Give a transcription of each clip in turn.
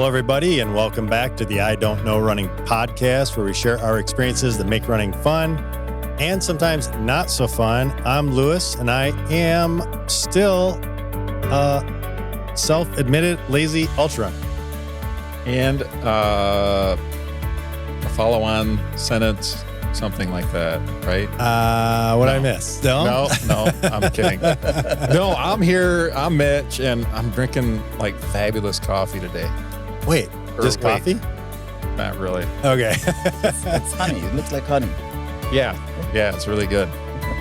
Hello, everybody, and welcome back to the I Don't Know Running podcast, where we share our experiences that make running fun and sometimes not so fun. I'm Lewis, and I am still a self-admitted lazy ultra runner. And a follow-on sentence, something like that, right? What I missed? No, I'm kidding. No, I'm here. I'm Mitch, and I'm drinking like fabulous coffee today. Wait, just coffee? Not really. Okay. It's honey. It looks like honey. Yeah, it's really good.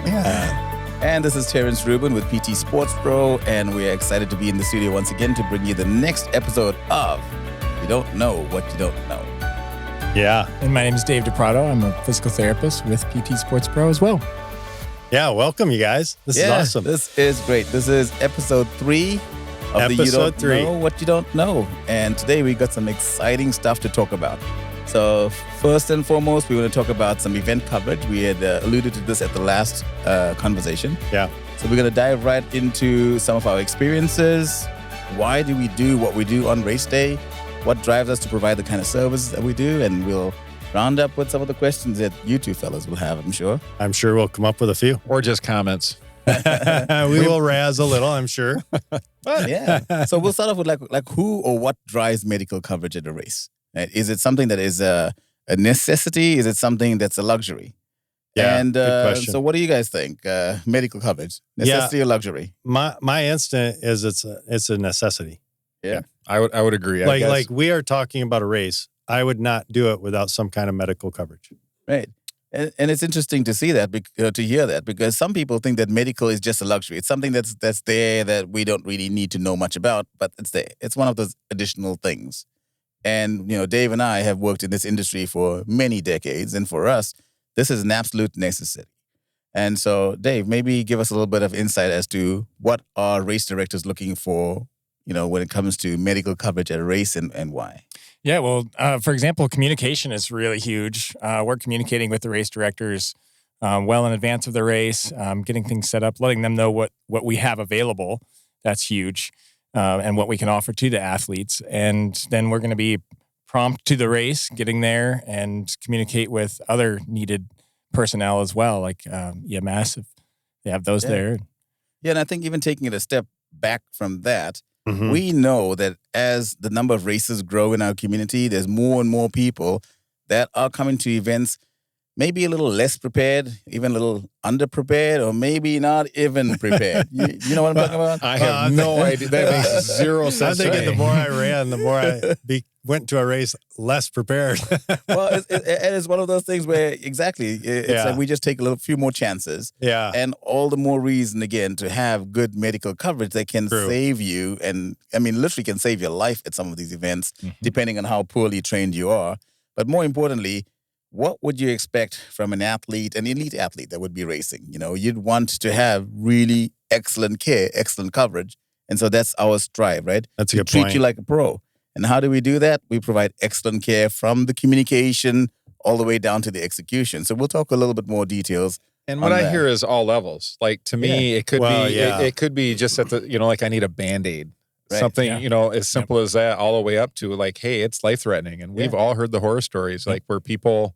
Yeah. And this is Terence Rubin with PT Sports Pro, and we're excited to be in the studio once again to bring you the next episode of You Don't Know What You Don't Know. Yeah. And my name is Dave DePrado. I'm a physical therapist with PT Sports Pro as well. Yeah, welcome, you guys. This is awesome. This is great. This is episode 3 of the You Don't Know What You Don't Know. And today we got some exciting stuff to talk about. So first and foremost, we want to talk about some event coverage. We had alluded to this at the last conversation. Yeah. So we're going to dive right into some of our experiences. Why do we do what we do on race day? What drives us to provide the kind of service that we do? And we'll round up with some of the questions that you two fellas will have, I'm sure. I'm sure we'll come up with a few. Or just comments. We will razz a little, I'm sure. Yeah. So we'll start off with like who or what drives medical coverage at a race? Right? Is it something that is a necessity? Is it something that's a luxury? Yeah, and good question. So what do you guys think? Medical coverage, necessity or luxury? My instinct is it's a necessity. Yeah. I would agree. I guess. Like we are talking about a race. I would not do it without some kind of medical coverage. Right. And it's interesting to see that, to hear that, because some people think that medical is just a luxury. It's something that's there that we don't really need to know much about, but it's there. It's one of those additional things. And, Dave and I have worked in this industry for many decades. And for us, this is an absolute necessity. And so, Dave, maybe give us a little bit of insight as to what are race directors looking for, when it comes to medical coverage at a race and why. Yeah, well, for example, communication is really huge. We're communicating with the race directors well in advance of the race, getting things set up, letting them know what we have available. That's huge. And what we can offer to the athletes. And then we're going to be prompt to the race, getting there and communicate with other needed personnel as well, like EMS, if they have those there. Yeah, and I think even taking it a step back from that, Mm-hmm. we know that as the number of races grow in our community, there's more and more people that are coming to events maybe a little less prepared, even a little underprepared, or maybe not even prepared. You know what I'm talking about? I have no idea. That makes zero sense. I'm thinking the more I ran, the more I went to a race less prepared. Well, it's one of those things where exactly it's like we just take a few more chances. Yeah. And all the more reason, again, to have good medical coverage that can save you. And I mean, literally can save your life at some of these events, depending on how poorly trained you are. But more importantly, what would you expect from an elite athlete that would be racing? You'd want to have really excellent care, excellent coverage. And so that's our strive, right? That's a good treat point. you like a pro. And how do we do that? We provide excellent care from the communication all the way down to the execution. So we'll talk a little bit more details. And what I hear is all levels. Like to me, it could be it could be just at the like I need a Band-Aid. Right. Something, as simple as that, all the way up to like, hey, it's life-threatening. And we've all heard the horror stories, like where people,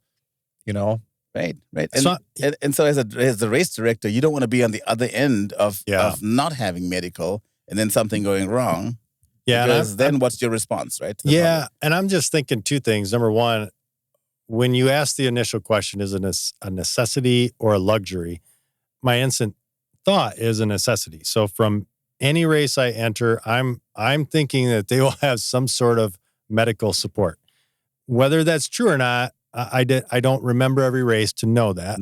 Right. And so as the race director, you don't want to be on the other end of not having medical and then something going wrong. Yeah. Because then what's your response, right? Yeah. And I'm just thinking two things. Number one, when you ask the initial question, is it a necessity or a luxury? My instant thought is a necessity. So from any race I enter, I'm thinking that they will have some sort of medical support. Whether that's true or not, I don't remember every race to know that.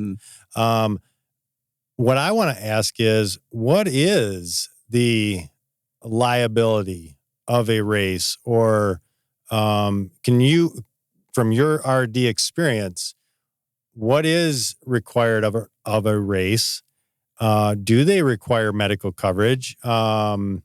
What I want to ask is, what is the liability of a race? Or can you, from your RD experience, what is required of a race? Do they require medical coverage? And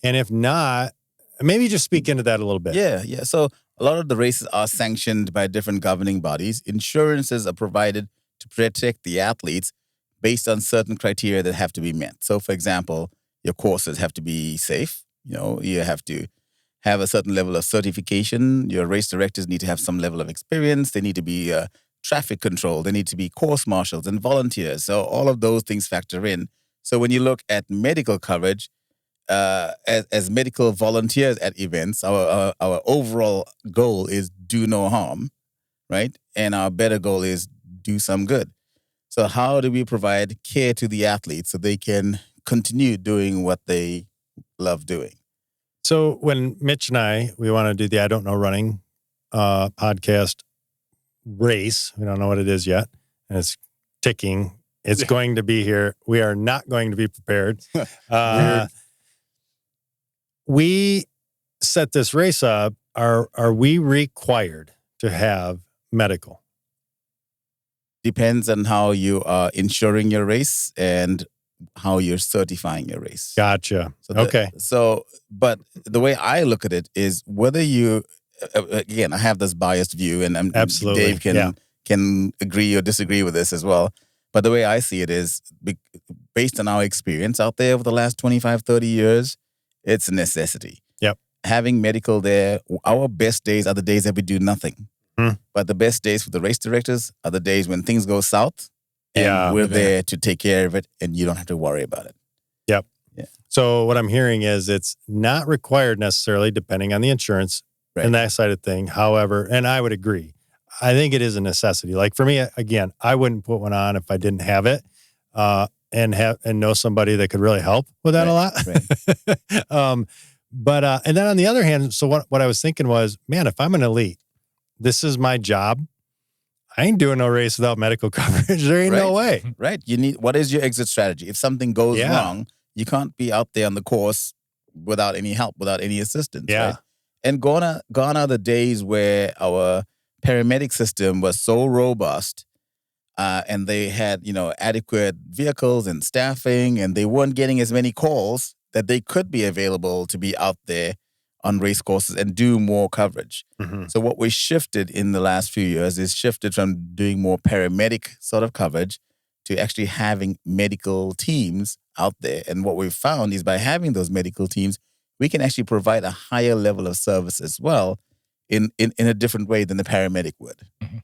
if not, maybe just speak into that a little bit. Yeah. So a lot of the races are sanctioned by different governing bodies. Insurances are provided to protect the athletes based on certain criteria that have to be met. So, for example, your courses have to be safe. You have to have a certain level of certification. Your race directors need to have some level of experience. They need to be traffic control. They need to be course marshals and volunteers. So all of those things factor in. So when you look at medical coverage, as medical volunteers at events, our overall goal is do no harm, right? And our better goal is do some good. So how do we provide care to the athletes so they can continue doing what they love doing? So when Mitch and we want to do the I Don't Know Running podcast race, we don't know what it is yet, and it's ticking. It's going to be here. We are not going to be prepared. We set this race up. Are we required to have medical? Depends on how you are insuring your race and how you're certifying your race. Gotcha. Okay. But the way I look at it is whether you, again, I have this biased view, and absolutely Dave can agree or disagree with this as well. But the way I see it is based on our experience out there over the last 25, 30 years, it's a necessity. Yep. Having medical there, our best days are the days that we do nothing. But the best days for the race directors are the days when things go south, and we're there to take care of it, and you don't have to worry about it. Yep. Yeah. So what I'm hearing is it's not required necessarily, depending on the insurance and that side of thing. However, and I would agree, I think it is a necessity. Like for me, again, I wouldn't put one on if I didn't have it, and know somebody that could really help with that a lot. Right. But and then on the other hand, so what I was thinking was, man, if I'm an elite, this is my job. I ain't doing no race without medical coverage. There ain't no way. Right. What is your exit strategy? If something goes wrong, you can't be out there on the course without any help, without any assistance. Yeah. Right? And gone are the days where our paramedic system was so robust, and they had, adequate vehicles and staffing, and they weren't getting as many calls that they could be available to be out there on race courses and do more coverage. Mm-hmm. So what we shifted in the last few years is shifted from doing more paramedic sort of coverage to actually having medical teams out there. And what we've found is by having those medical teams, we can actually provide a higher level of service as well in a different way than the paramedic would. Mm-hmm.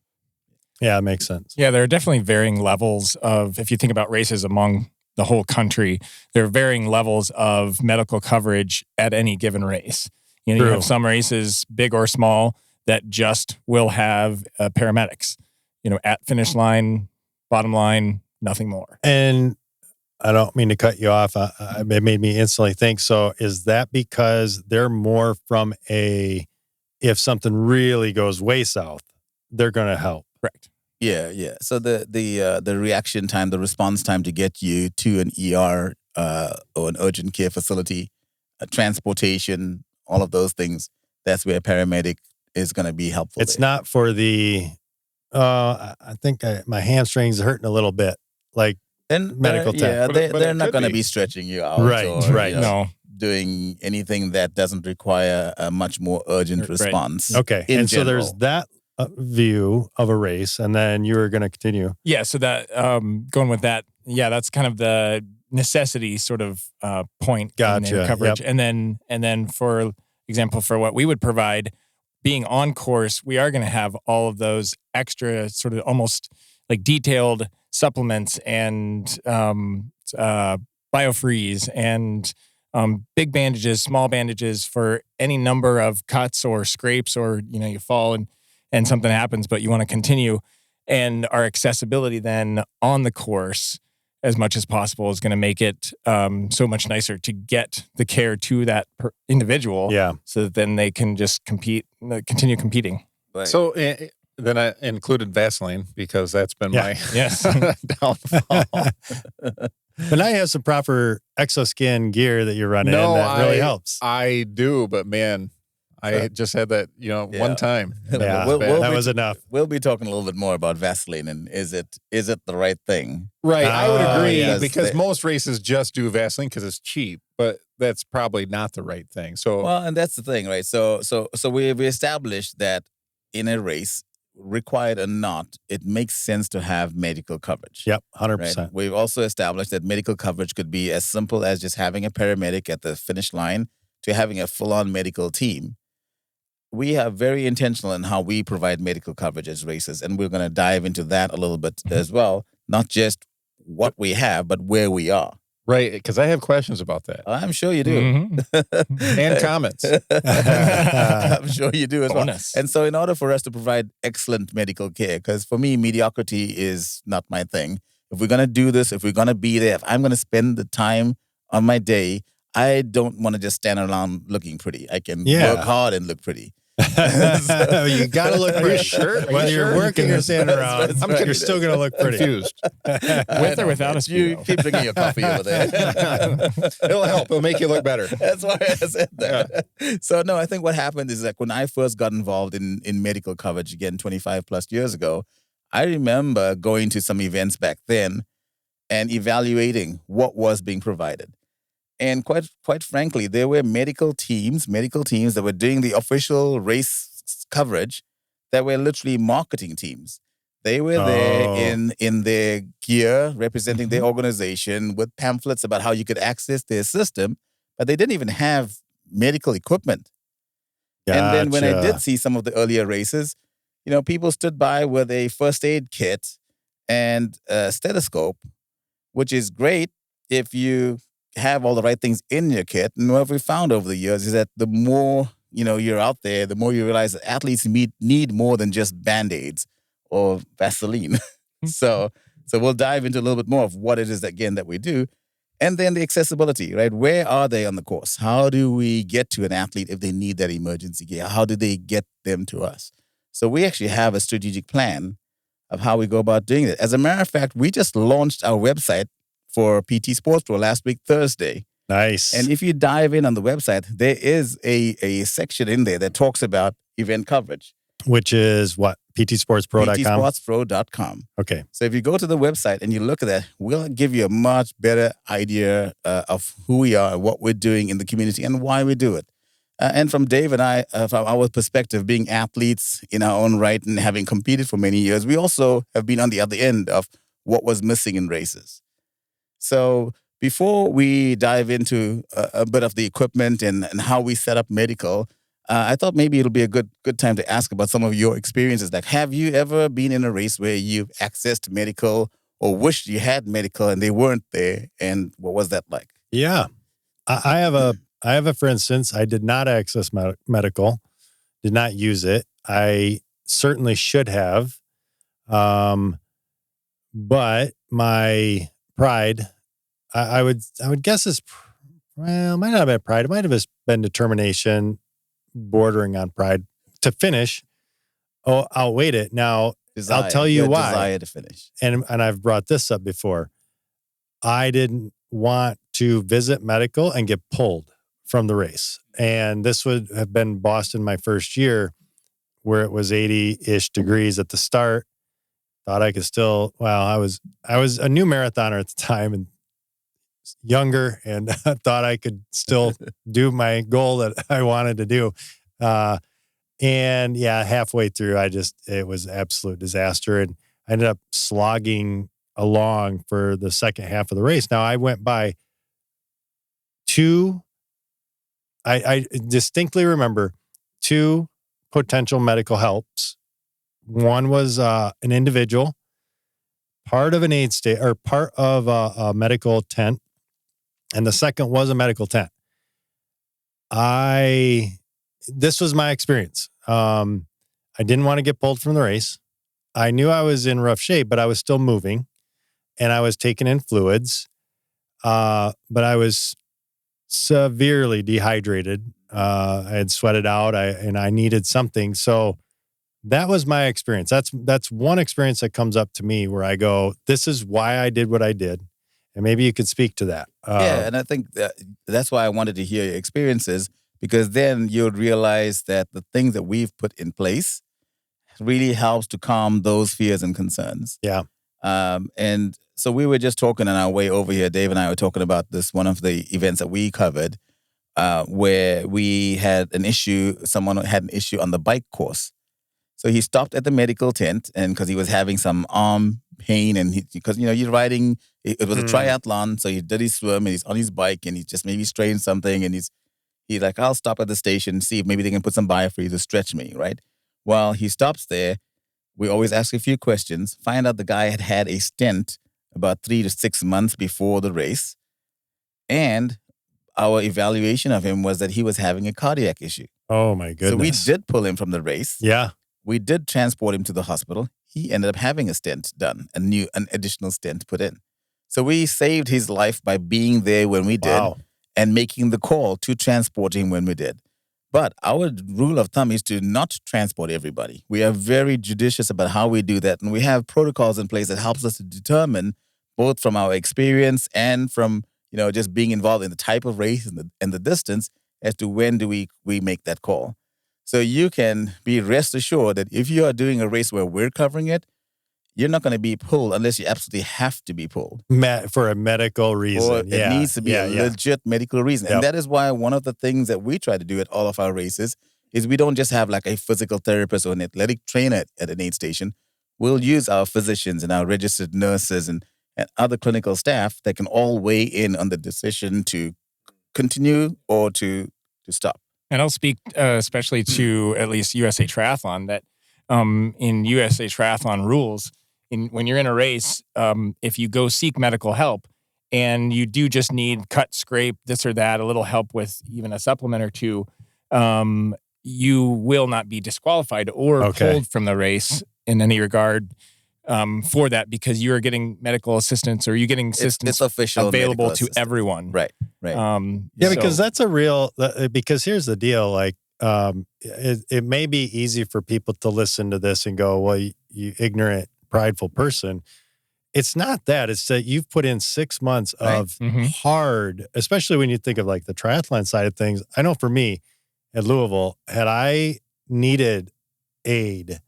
Yeah, it makes sense. Yeah, there are definitely varying levels of, if you think about races among the whole country, there are varying levels of medical coverage at any given race. You have some races, big or small, that just will have paramedics, at finish line, bottom line, nothing more. And I don't mean to cut you off. It made me instantly think, so is that because they're more from if something really goes way south, they're going to help? Correct. Yeah. So the reaction time, the response time to get you to an ER or an urgent care facility, transportation, all of those things, that's where a paramedic is going to be helpful. It's not for the, I think my hamstrings are hurting a little bit, like medical tech. Yeah, they're not going to be stretching you out. Right. No. Doing anything that doesn't require a much more urgent response. Okay. And general. So there's that view of a race, and then you were going to continue. Yeah. So that, going with that, that's kind of the necessity sort of point in their coverage. Yep. And then for example, for what we would provide, being on course, we are going to have all of those extra sort of almost like detailed supplements and biofreeze and big bandages, small bandages for any number of cuts or scrapes, or you fall and something happens, but you want to continue. And our accessibility then on the course, as much as possible, is going to make it so much nicer to get the care to that individual. Yeah. So that then they can just continue competing. Right. So then I included Vaseline because that's been my downfall. But now you have some proper exoskin gear that you're running, and that really helps. I do, but man, I just had that, one time. Yeah, that was enough. We'll be talking a little bit more about Vaseline and is it the right thing? Right, I would agree because they, most races just do Vaseline because it's cheap, but that's probably not the right thing. So well, and that's the thing, right? So we established that in a race, required or not, it makes sense to have medical coverage. Yep, 100%. Right? We've also established that medical coverage could be as simple as just having a paramedic at the finish line to having a full-on medical team, we are very intentional in how we provide medical coverage as races. And we're going to dive into that a little bit as well. Not just what we have, but where we are. Right, because I have questions about that. I'm sure you do. And comments. I'm sure you do as Bonus. well. And so in order for us to provide excellent medical care, because for me, mediocrity is not my thing. If we're going to do this, if we're going to be there, if I'm going to spend the time on my day, I don't want to just stand around looking pretty. I can work hard and look pretty. So, you got to look pretty. Sure. Whether you're working or standing around, you're still going to look pretty. Confused. With or without a You speedo. keep drinking your coffee over there. It'll help. It'll make you look better. That's why I said that. Yeah. So, no, I think what happened is like when I first got involved in medical coverage, again, 25 plus years ago, I remember going to some events back then and evaluating what was being provided. And quite frankly, there were medical teams that were doing the official race coverage that were literally marketing teams. They were there in their gear, representing their organization with pamphlets about how you could access their system, but they didn't even have medical equipment. Gotcha. And then when I did see some of the earlier races, people stood by with a first aid kit and a stethoscope, which is great if you have all the right things in your kit. And what we found over the years is that the more you're out there, the more you realize that athletes need more than just Band-Aids or Vaseline. So we'll dive into a little bit more of what it is that we do. And then the accessibility, right? Where are they on the course? How do we get to an athlete if they need that emergency gear? How do they get them to us? So we actually have a strategic plan of how we go about doing it. As a matter of fact, we just launched our website for PT Sports Pro last week, Thursday. Nice. And if you dive in on the website, there is a section in there that talks about event coverage. Which is what? PTSportsPro.com? PTSportsPro.com. Okay. So if you go to the website and you look at that, we'll give you a much better idea of who we are, what we're doing in the community, and why we do it. And from Dave and I, from our perspective, being athletes in our own right and having competed for many years, we also have been on the other end of what was missing in races. So before we dive into a bit of the equipment and how we set up medical, I thought maybe it'll be a good time to ask about some of your experiences. Like, have you ever been in a race where you've accessed medical or wished you had medical and they weren't there? And what was that like? Yeah. I have a, for instance, I did not access medical, did not use it. I certainly should have. But my pride, I would guess is, well, it might not have been pride. It might have just been determination, bordering on pride to finish. Oh, outweighed it. Now, I'll tell you why. Desire to finish. And I've brought this up before. I didn't want to visit medical and get pulled from the race. And this would have been Boston my first year, where it was 80-ish degrees at the start. Thought I could still, I was a new marathoner at the time and younger, and thought I could still do my goal that I wanted to do. And yeah, halfway through, it was an absolute disaster. And I ended up slogging along for the second half of the race. Now I went by I distinctly remember two potential medical helps. One was an individual, part of an aid state or part of a medical tent. And the second was a medical tent. This was my experience. I didn't want to get pulled from the race. I knew I was in rough shape, but I was still moving and I was taking in fluids. But I was severely dehydrated. I had sweated out and I needed something. So that was my experience. That's one experience that comes up to me where I go, this is why I did what I did. And maybe you could speak to that. Yeah, and I think that's why I wanted to hear your experiences, because then you'd realize that the things that we've put in place really helps to calm those fears and concerns. Yeah. And so we were just talking on our way over here. Dave and I were talking about this, one of the events that we covered, where we had an issue. Someone had an issue on the bike course. So he stopped at the medical tent, and because he was having some arm pain, and because you're riding, it was a triathlon, so he did his swim and he's on his bike and he just maybe strained something, and he's He's like, I'll stop at the station, see if maybe they can put some biofreeze to stretch me, right? Well, he stops there. We always ask a few questions, find out the guy had had a stent about 3 to 6 months before the race. And our evaluation of him was that he was having a cardiac issue. Oh, my goodness. So we did pull him from the race. Yeah. We did transport him to the hospital. He ended up having a stent done, an additional stent put in. So we saved his life by being there when we did and making the call to transport him when we did. But our rule of thumb is to not transport everybody. We are very judicious about how we do that. And we have protocols in place that helps us to determine, both from our experience and from just being involved in the type of race and the distance, as to when do we make that call. So you can be rest assured that if you are doing a race where we're covering it, you're not going to be pulled unless you absolutely have to be pulled. For a medical reason. Or it needs to be a legit medical reason. Yep. And that is why one of the things that we try to do at all of our races is we don't just have like a physical therapist or an athletic trainer at an aid station. We'll use our physicians and our registered nurses and other clinical staff that can all weigh in on the decision to continue or to stop. And I'll speak especially to at least USA Triathlon, that in USA Triathlon rules, when you're in a race, if you go seek medical help and you do just need cut, scrape, this or that, a little help with even a supplement or two, you will not be disqualified or pulled from the race in any regard for that, because you are getting medical assistance, or you're getting assistance available to everyone. Right. Because that's a real, because here's the deal, like, it may be easy for people to listen to this and go, well, you ignorant, prideful person. It's not that. It's that you've put in 6 months of hard, especially when you think of like the triathlon side of things. I know for me at Louisville, had I needed aid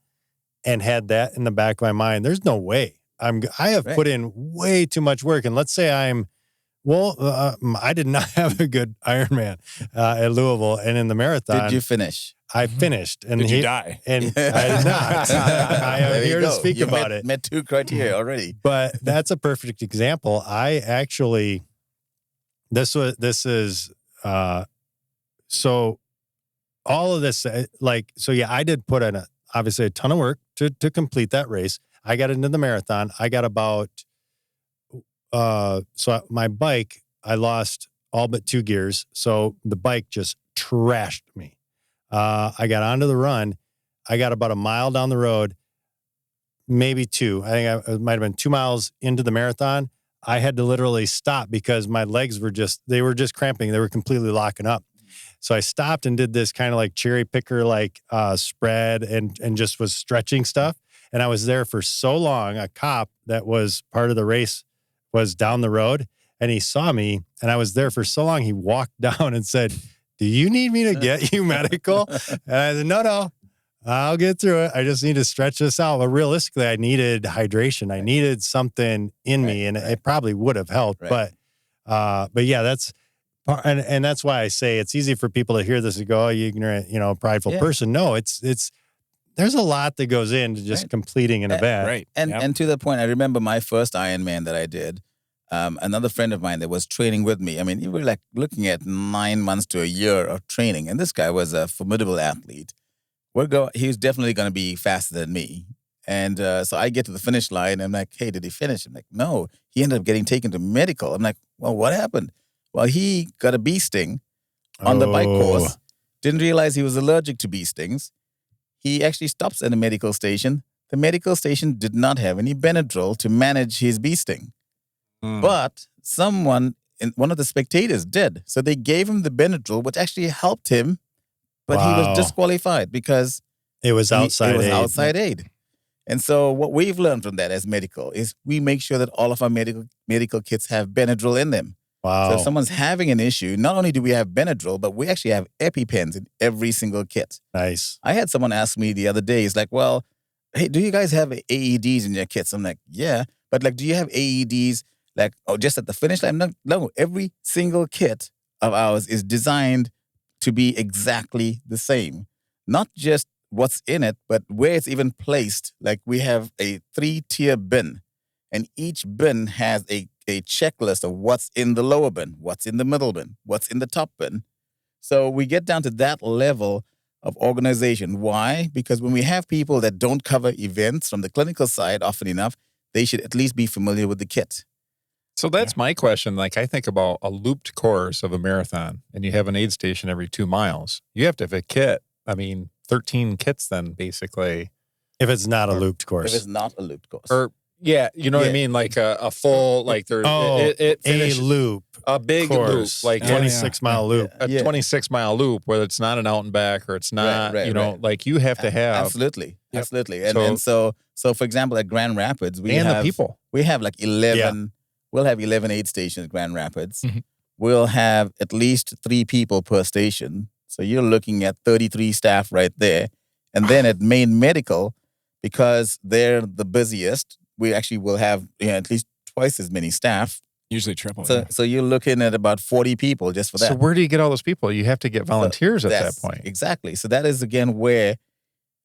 and had that in the back of my mind, there's no way. I have put in way too much work. And let's say I did not have a good Ironman at Louisville, and in the marathon. Did you finish? I finished. And did you die? And I did not. I am here to speak about it. Met 2 criteria already. But that's a perfect example. I actually, so all of this, I did put in obviously a ton of work to complete that race. I got into the marathon. I got about, my bike, I lost all but 2 gears. So the bike just trashed me. I got onto the run. I got about a mile down the road, maybe 2. I think it might have been 2 miles into the marathon. I had to literally stop because my legs were just cramping. They were completely locking up. So I stopped and did this kind of like cherry picker, spread and just was stretching stuff. And I was there for so long. A cop that was part of the race was down the road, and he saw me, and I was there for so long. He walked down and said, "Do you need me to get you medical?" And I said, No, I'll get through it. I just need to stretch this out. But realistically, I needed hydration. I needed something in me, and it probably would have helped. But yeah, that's, and that's why I say it's easy for people to hear this and go, "Oh, you ignorant, prideful person." No, it's there's a lot that goes into just completing an event. Right. And to the point, I remember my first Ironman that I did. Another friend of mine that was training with me. I mean, you were like looking at 9 months to a year of training. And this guy was a formidable athlete. He was definitely going to be faster than me. And so I get to the finish line. And I'm like, "Hey, did he finish?" I'm like, "No." He ended up getting taken to medical. I'm like, "Well, what happened?" Well, he got a bee sting on the bike course. Didn't realize he was allergic to bee stings. He actually stops at a medical station. The medical station did not have any Benadryl to manage his bee sting. But one of the spectators did. So they gave him the Benadryl, which actually helped him, but he was disqualified because it was outside aid. And so what we've learned from that as medical is we make sure that all of our medical kits have Benadryl in them. Wow. So if someone's having an issue, not only do we have Benadryl, but we actually have EpiPens in every single kit. Nice. I had someone ask me the other day, it's like, "Well, hey, do you guys have AEDs in your kits?" I'm like, "Yeah." But do you have AEDs just at the finish line? No, every single kit of ours is designed to be exactly the same. Not just what's in it, but where it's even placed. We have a 3-tier bin, and each bin has a checklist of what's in the lower bin, what's in the middle bin, what's in the top bin. So we get down to that level of organization. Why? Because when we have people that don't cover events from the clinical side often enough, they should at least be familiar with the kit. So that's my question. Like, I think about a looped course of a marathon, and you have an aid station every 2 miles. You have to have a kit. 13 kits then, basically. If it's not a looped course. If it's not a looped course. Or, you know what I mean? Like a full, like there's a loop. A big course, loop. Like 26-mile loop. A 26-mile loop, whether it's not an out and back or it's not, like you have to have. Absolutely. Yep. Absolutely. And so for example, at Grand Rapids, we have like 11. Yeah. We'll have 11 aid stations at Grand Rapids. Mm-hmm. We'll have at least 3 people per station. So you're looking at 33 staff right there. And then at Maine Medical, because they're the busiest, we actually will have at least twice as many staff. Usually triple. So you're looking at about 40 people just for that. So where do you get all those people? You have to get volunteers at that point. Exactly. So that is, again, where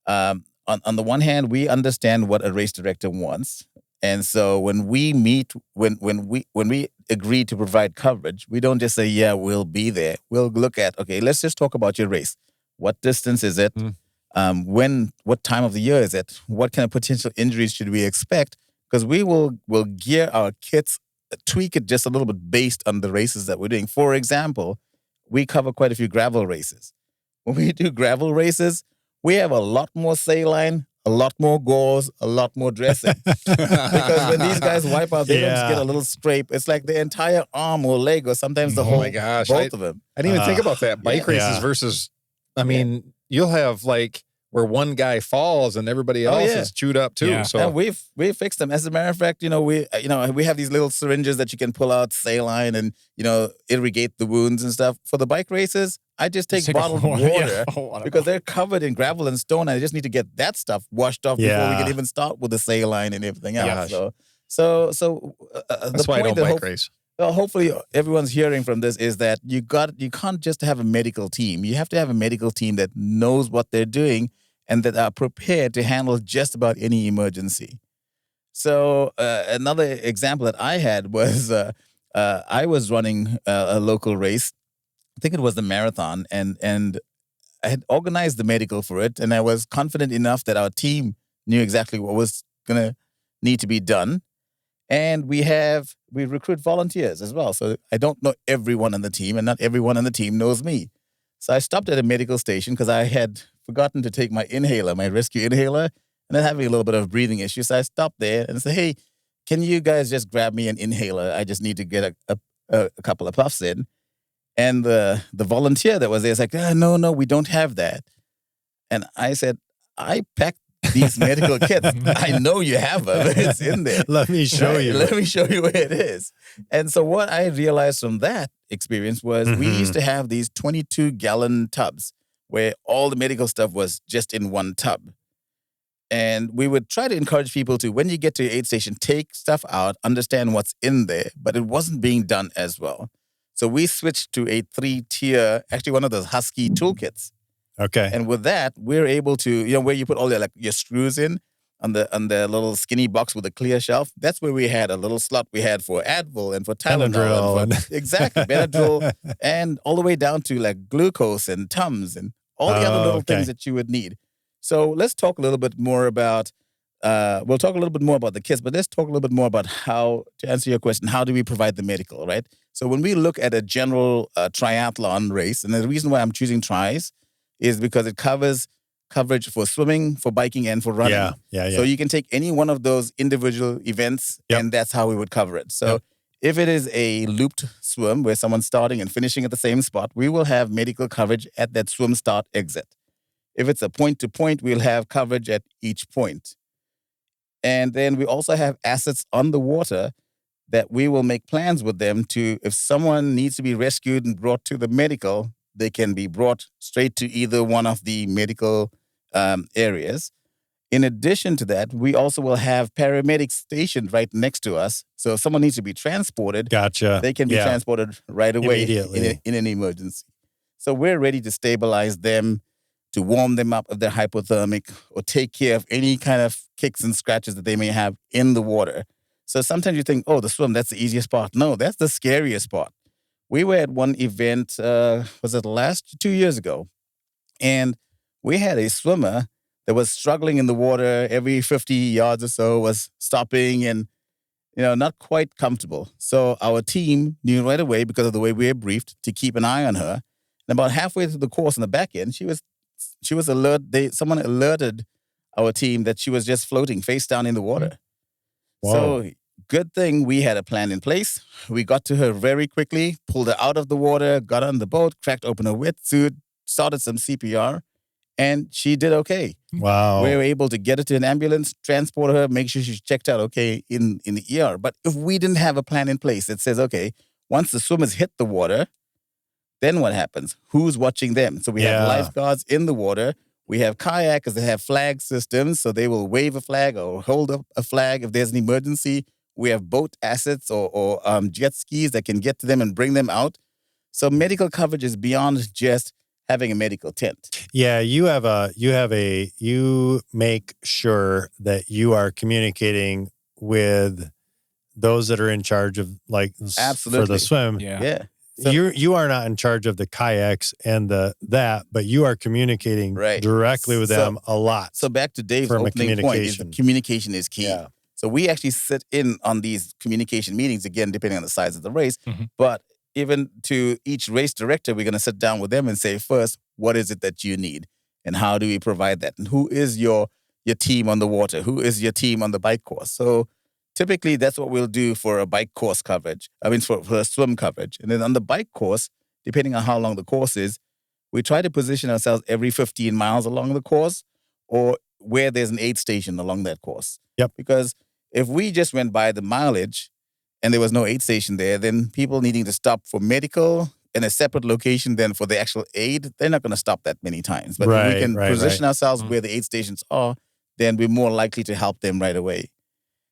on the one hand, we understand what a race director wants. And so when we meet, when we agree to provide coverage, we don't just say, yeah, we'll be there. We'll look at, okay, let's just talk about your race. What distance is it? What time of the year is it? What kind of potential injuries should we expect? Because we will gear our kits, tweak it just a little bit based on the races that we're doing. For example, we cover quite a few gravel races. When we do gravel races, we have a lot more saline, a lot more gauze, a lot more dressing. Because when these guys wipe out, they don't just get a little scrape. It's like the entire arm or leg or sometimes the whole, both of them. I didn't even think about that. Bike races versus, you'll have like where one guy falls and everybody else is chewed up too. Yeah. So and we've fixed them. As a matter of fact, we have these little syringes that you can pull out saline and irrigate the wounds and stuff. For the bike races, I just take bottled water because they're covered in gravel and stone. And I just need to get that stuff washed off before we can even start with the saline and everything else. So that's why I don't bike race. Well, hopefully everyone's hearing from this is that you can't just have a medical team. You have to have a medical team that knows what they're doing and that are prepared to handle just about any emergency. So another example that I had was I was running a local race. I think it was the marathon, and I had organized the medical for it, and I was confident enough that our team knew exactly what was going to need to be done. And we recruit volunteers as well. So I don't know everyone on the team, and not everyone on the team knows me. So I stopped at a medical station because I had forgotten to take my inhaler, my rescue inhaler, and I'm having a little bit of breathing issues. So I stopped there and said, hey, can you guys just grab me an inhaler? I just need to get a couple of puffs in. And the volunteer that was there is like, no, we don't have that. And I said, I packed these medical kits. I know you have them. It's in there. Let me show you. Let me show you where it is. And so what I realized from that experience was we used to have these 22-gallon tubs where all the medical stuff was just in one tub. And we would try to encourage people to, when you get to your aid station, take stuff out, understand what's in there, but it wasn't being done as well. So we switched to a 3-tier, actually one of those Husky toolkits. Okay. And with that, we're able to, where you put all your screws in on the little skinny box with a clear shelf. That's where we had a little slot we had for Advil and for Tylenol. Exactly, Benadryl, and all the way down to like glucose and Tums and all the other little things that you would need. So let's talk a little bit more about, we'll talk a little bit more about the kits, but let's talk a little bit more about how, to answer your question, how do we provide the medical, right? So when we look at a general triathlon race, and the reason why I'm choosing tris is because it covers coverage for swimming, for biking, and for running. Yeah. So you can take any one of those individual events, and that's how we would cover it. So if it is a looped swim where someone's starting and finishing at the same spot, we will have medical coverage at that swim start exit. If it's a point-to-point, we'll have coverage at each point. And then we also have assets on the water that we will make plans with them to, if someone needs to be rescued and brought to the medical, they can be brought straight to either one of the medical areas. In addition to that, we also will have paramedics stationed right next to us. So if someone needs to be transported, they can be transported right away immediately in an emergency. So we're ready to stabilize them, to warm them up if they're hypothermic, or take care of any kind of kicks and scratches that they may have in the water. So sometimes you think, oh, the swim, that's the easiest part. No, that's the scariest part. we were at one event, was it 2 years ago? And we had a swimmer that was struggling in the water every 50 yards or so, was stopping and, not quite comfortable. So our team knew right away, because of the way we were briefed, to keep an eye on her. And about halfway through the course on the back end, she was alert. Someone alerted our team that she was just floating face down in the water. Wow. So good thing we had a plan in place. We got to her very quickly, pulled her out of the water, got on the boat, cracked open her wetsuit, started some CPR, and she did okay. Wow. We were able to get her to an ambulance, transport her, make sure she's checked out okay in the ER. But if we didn't have a plan in place that says, okay, once the swimmers hit the water, then what happens? Who's watching them? So we have lifeguards in the water. We have kayakers that have flag systems, so they will wave a flag or hold up a flag if there's an emergency. We have boat assets or jet skis that can get to them and bring them out. So medical coverage is beyond just having a medical tent. Yeah, you make sure that you are communicating with those that are in charge of for the swim. Yeah. So you are not in charge of the kayaks and but you are communicating directly with them a lot. So back to Dave's opening point is communication is key. Yeah. So we actually sit in on these communication meetings, again, depending on the size of the race. Mm-hmm. But even to each race director, we're going to sit down with them and say, first, what is it that you need? And how do we provide that? And who is your team on the water? Who is your team on the bike course? So typically, that's what we'll do for a bike course coverage. For a swim coverage. And then on the bike course, depending on how long the course is, we try to position ourselves every 15 miles along the course or where there's an aid station along that course. Yep. Because if we just went by the mileage and there was no aid station there, then people needing to stop for medical in a separate location than for the actual aid, they're not going to stop that many times. But if we can position ourselves where the aid stations are, then we're more likely to help them right away.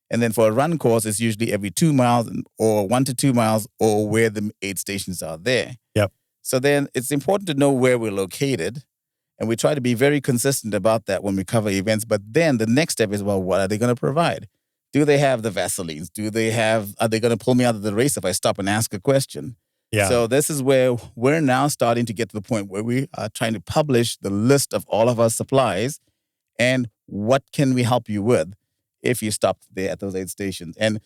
And then for a run course, it's usually every 2 miles or 1 to 2 miles or where the aid stations are there. Yep. So then it's important to know where we're located. And we try to be very consistent about that when we cover events. But then the next step is, well, what are they going to provide? Do they have the Vaselines? Are they going to pull me out of the race if I stop and ask a question? Yeah. So this is where we're now starting to get to the point where we are trying to publish the list of all of our supplies and what can we help you with if you stop there at those aid stations. And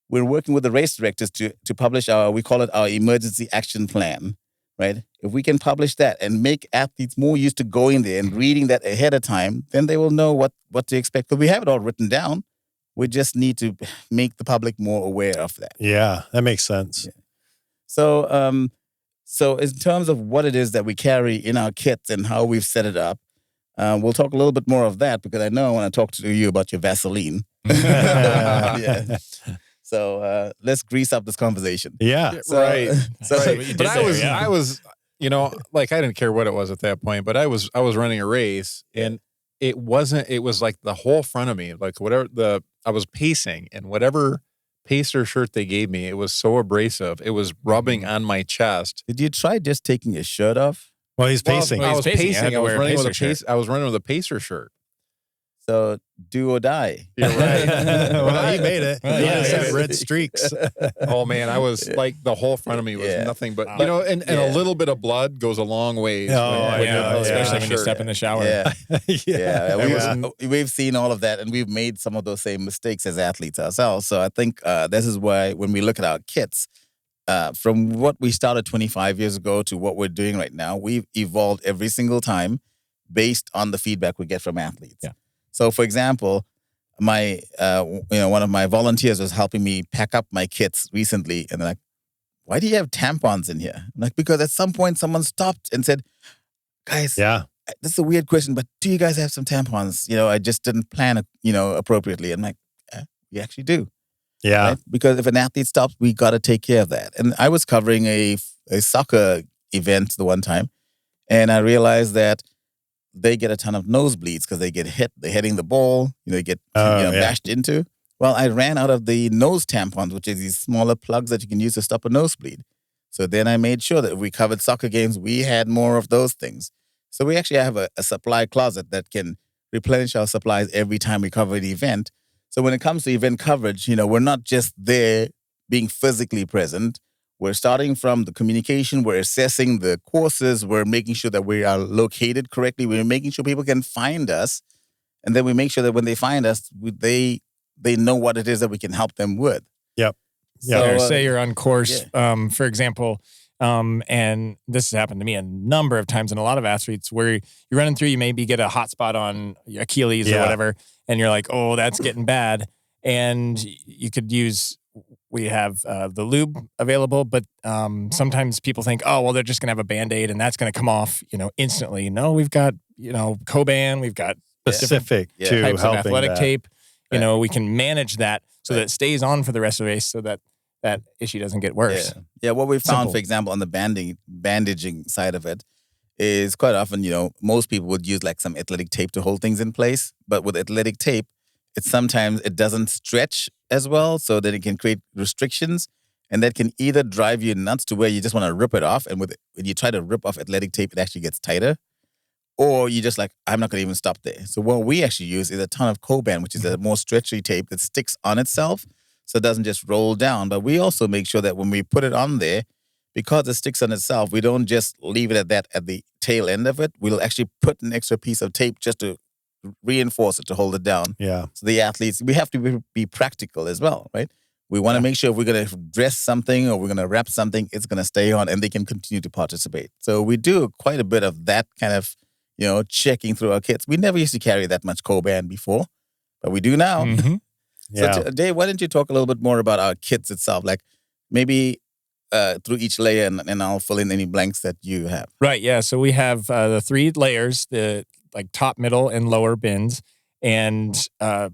we're working with the race directors to publish we call it our emergency action plan, right? If we can publish that and make athletes more used to going there and reading that ahead of time, then they will know what to expect. Because we have it all written down. We just need to make the public more aware of that. Yeah, that makes sense. Yeah. So in terms of what it is that we carry in our kits and how we've set it up, we'll talk a little bit more of that because I know I want to talk to you about your Vaseline. Yeah. So let's grease up this conversation. Yeah. Right. But I was, I didn't care what it was at that point, but I was running a race and it was like the whole front of me, like I was pacing and whatever pacer shirt they gave me, it was so abrasive. It was rubbing on my chest. Did you try just taking your shirt off? Well, he's pacing. I was pacing. I was running with a pacer shirt. So do or die. You're right. Well, he made it. He had red streaks. Oh man, I was like the whole front of me was nothing but and a little bit of blood goes a long way. Especially when you step in the shower. We've seen all of that, and we've made some of those same mistakes as athletes ourselves. So I think this is why when we look at our kits, from what we started 25 years ago to what we're doing right now, we've evolved every single time based on the feedback we get from athletes. Yeah. So, for example, one of my volunteers was helping me pack up my kits recently, and they're like, "Why do you have tampons in here?" I'm like, because at some point someone stopped and said, "Guys, this is a weird question, but do you guys have some tampons?" I just didn't plan, appropriately. I'm like, we actually do. Yeah. Right? Because if an athlete stops, we got to take care of that. And I was covering a soccer event the one time, and I realized that they get a ton of nosebleeds because they get hit. They're hitting the ball, they get bashed into. Well, I ran out of the nose tampons, which is these smaller plugs that you can use to stop a nosebleed. So then I made sure that if we covered soccer games, we had more of those things. So we actually have a supply closet that can replenish our supplies every time we cover an event. So when it comes to event coverage, we're not just there being physically present. We're starting from the communication. We're assessing the courses. We're making sure that we are located correctly. We're making sure people can find us. And then we make sure that when they find us, they know what it is that we can help them with. Yep. So, say you're on course, for example, and this has happened to me a number of times in a lot of athletes where you're running through, you maybe get a hot spot on Achilles or whatever, and you're like, oh, that's getting bad. And you could use, we have the lube available, but sometimes people think, oh, well, they're just going to have a Band-Aid and that's going to come off, instantly. No, we've got, Coban, we've got specific to types helping of athletic that. tape. We can manage that so that it stays on for the rest of the race so that that issue doesn't get worse. Yeah, what we found, for example, on the bandaging side of it is quite often, most people would use like some athletic tape to hold things in place. But with athletic tape, sometimes it doesn't stretch as well, so that it can create restrictions. And that can either drive you nuts to where you just want to rip it off. And when you try to rip off athletic tape, it actually gets tighter. Or you just like, I'm not going to even stop there. So what we actually use is a ton of Coban, which is a more stretchy tape that sticks on itself. So it doesn't just roll down. But we also make sure that when we put it on there, because it sticks on itself, we don't just leave it at that at the tail end of it. We'll actually put an extra piece of tape just to reinforce it, to hold it down. Yeah. So the athletes, we have to be practical as well, right? We want to make sure if we're going to dress something or we're going to wrap something, it's going to stay on and they can continue to participate. So we do quite a bit of that kind of, checking through our kits. We never used to carry that much Coban before, but we do now. Mm-hmm. Yeah. So Dave, why don't you talk a little bit more about our kits itself? Like maybe through each layer, and I'll fill in any blanks that you have. Right, yeah. So we have the 3 layers, the like top, middle, and lower bins. And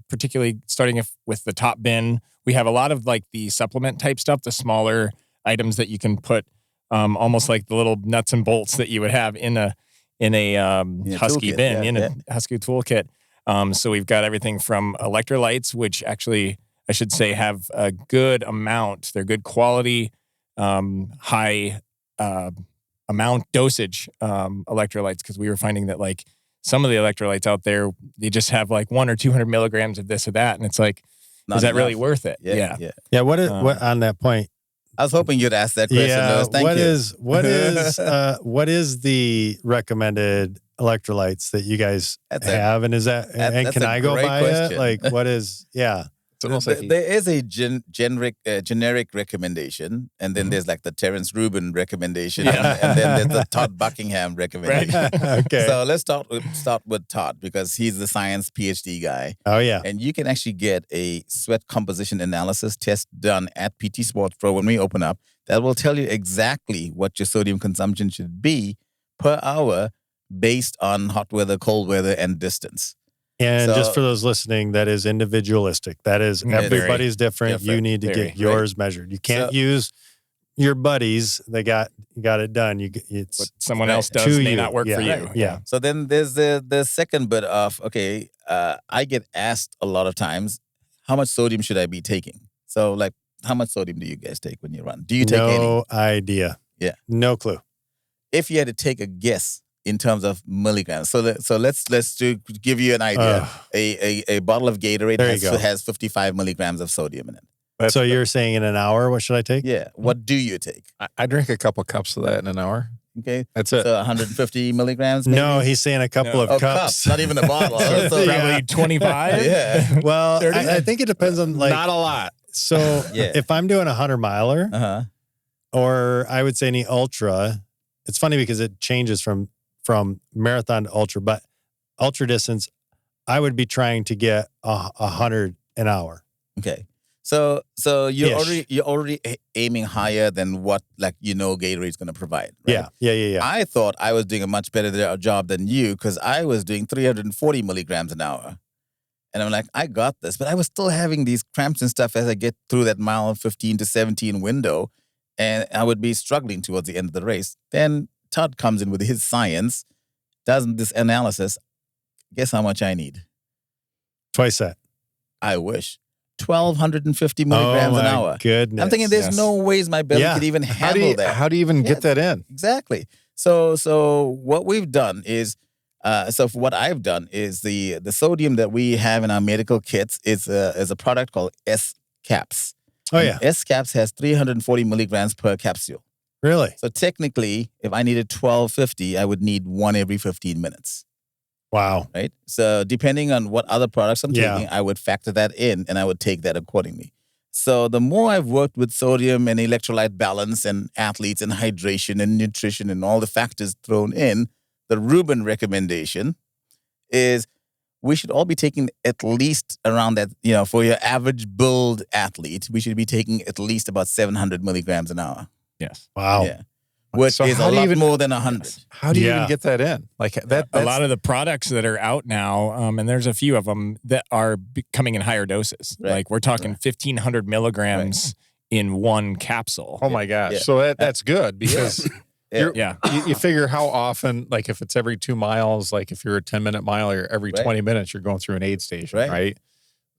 particularly starting with the top bin, we have a lot of like the supplement type stuff, the smaller items that you can put almost like the little nuts and bolts that you would have in a Husky toolkit, bin, a Husky toolkit. So we've got everything from electrolytes, which actually I should say have a good amount. They're good quality, high amount dosage electrolytes, because we were finding that like some of the electrolytes out there, they just have like 100 or 200 milligrams of this or that, and it's like, is that really worth it? Yeah. What on that point? I was hoping you'd ask that question. Yeah. Thank you. What is the recommended electrolytes that you guys have, and is that and can I go buy it? Like, what is? Yeah. There is a generic recommendation, and then there's like the Terence Rubin recommendation, and then there's the Todd Buckingham recommendation. Right. Okay. So let's start with Todd, because he's the science PhD guy. Oh yeah. And you can actually get a sweat composition analysis test done at PT Sports Pro when we open up. That will tell you exactly what your sodium consumption should be per hour based on hot weather, cold weather, and distance. And just for those listening, that is individualistic. That is, everybody's different. You need to get yours measured. You can't use your buddies. They got it done. It's what someone else does may not work for you. Yeah. So then there's the second bit of, I get asked a lot of times, how much sodium should I be taking? So like, how much sodium do you guys take when you run? Do you take any? No idea. Yeah. No clue. If you had to take a guess in terms of milligrams, so let's give you an idea. A bottle of Gatorade has 55 milligrams of sodium in it. So you're saying in an hour, what should I take? Yeah. What do you take? I drink a couple cups of that in an hour. Okay. That's it. So 150 milligrams? Maybe? No, he's saying a couple of cups. Not even a bottle. So probably 25? Yeah. Well, I think it depends on like... Not a lot. So if I'm doing a 100-miler, or I would say any ultra, it's funny because it changes from marathon to ultra, but ultra distance, I would be trying to get 100 an hour. Okay. So you're already aiming higher than what Gatorade's going to provide. Right? Yeah. I thought I was doing a much better job than you, because I was doing 340 milligrams an hour. And I'm like, I got this. But I was still having these cramps and stuff as I get through that mile 15 to 17 window. And I would be struggling towards the end of the race. Then Todd comes in with his science, does this analysis. Guess how much I need? Twice that. I wish. 1,250 milligrams an hour. Goodness. I'm thinking there's no ways my belly could even handle that. How do you even get that in? Exactly. So what we've done is, what I've done is the sodium that we have in our medical kits is a product called S-Caps. Oh, yeah. S-Caps has 340 milligrams per capsule. Really? So technically, if I needed 1250, I would need one every 15 minutes. Wow. Right? So depending on what other products I'm taking, I would factor that in and I would take that accordingly. So the more I've worked with sodium and electrolyte balance and athletes and hydration and nutrition and all the factors thrown in, the Rubin recommendation is we should all be taking at least around that, for your average build athlete, we should be taking at least about 700 milligrams an hour. Yes. Wow. Yeah. Which is a lot more than 100. How do you even get that in? Like that? A lot of the products that are out now, and there's a few of them that are coming in higher doses. Right. Like we're talking 1,500 milligrams in one capsule. Oh my gosh! Yeah. So that's good because you figure how often, like if it's every 2 miles, like if you're a 10-minute mile, or every 20 minutes, you're going through an aid station, right?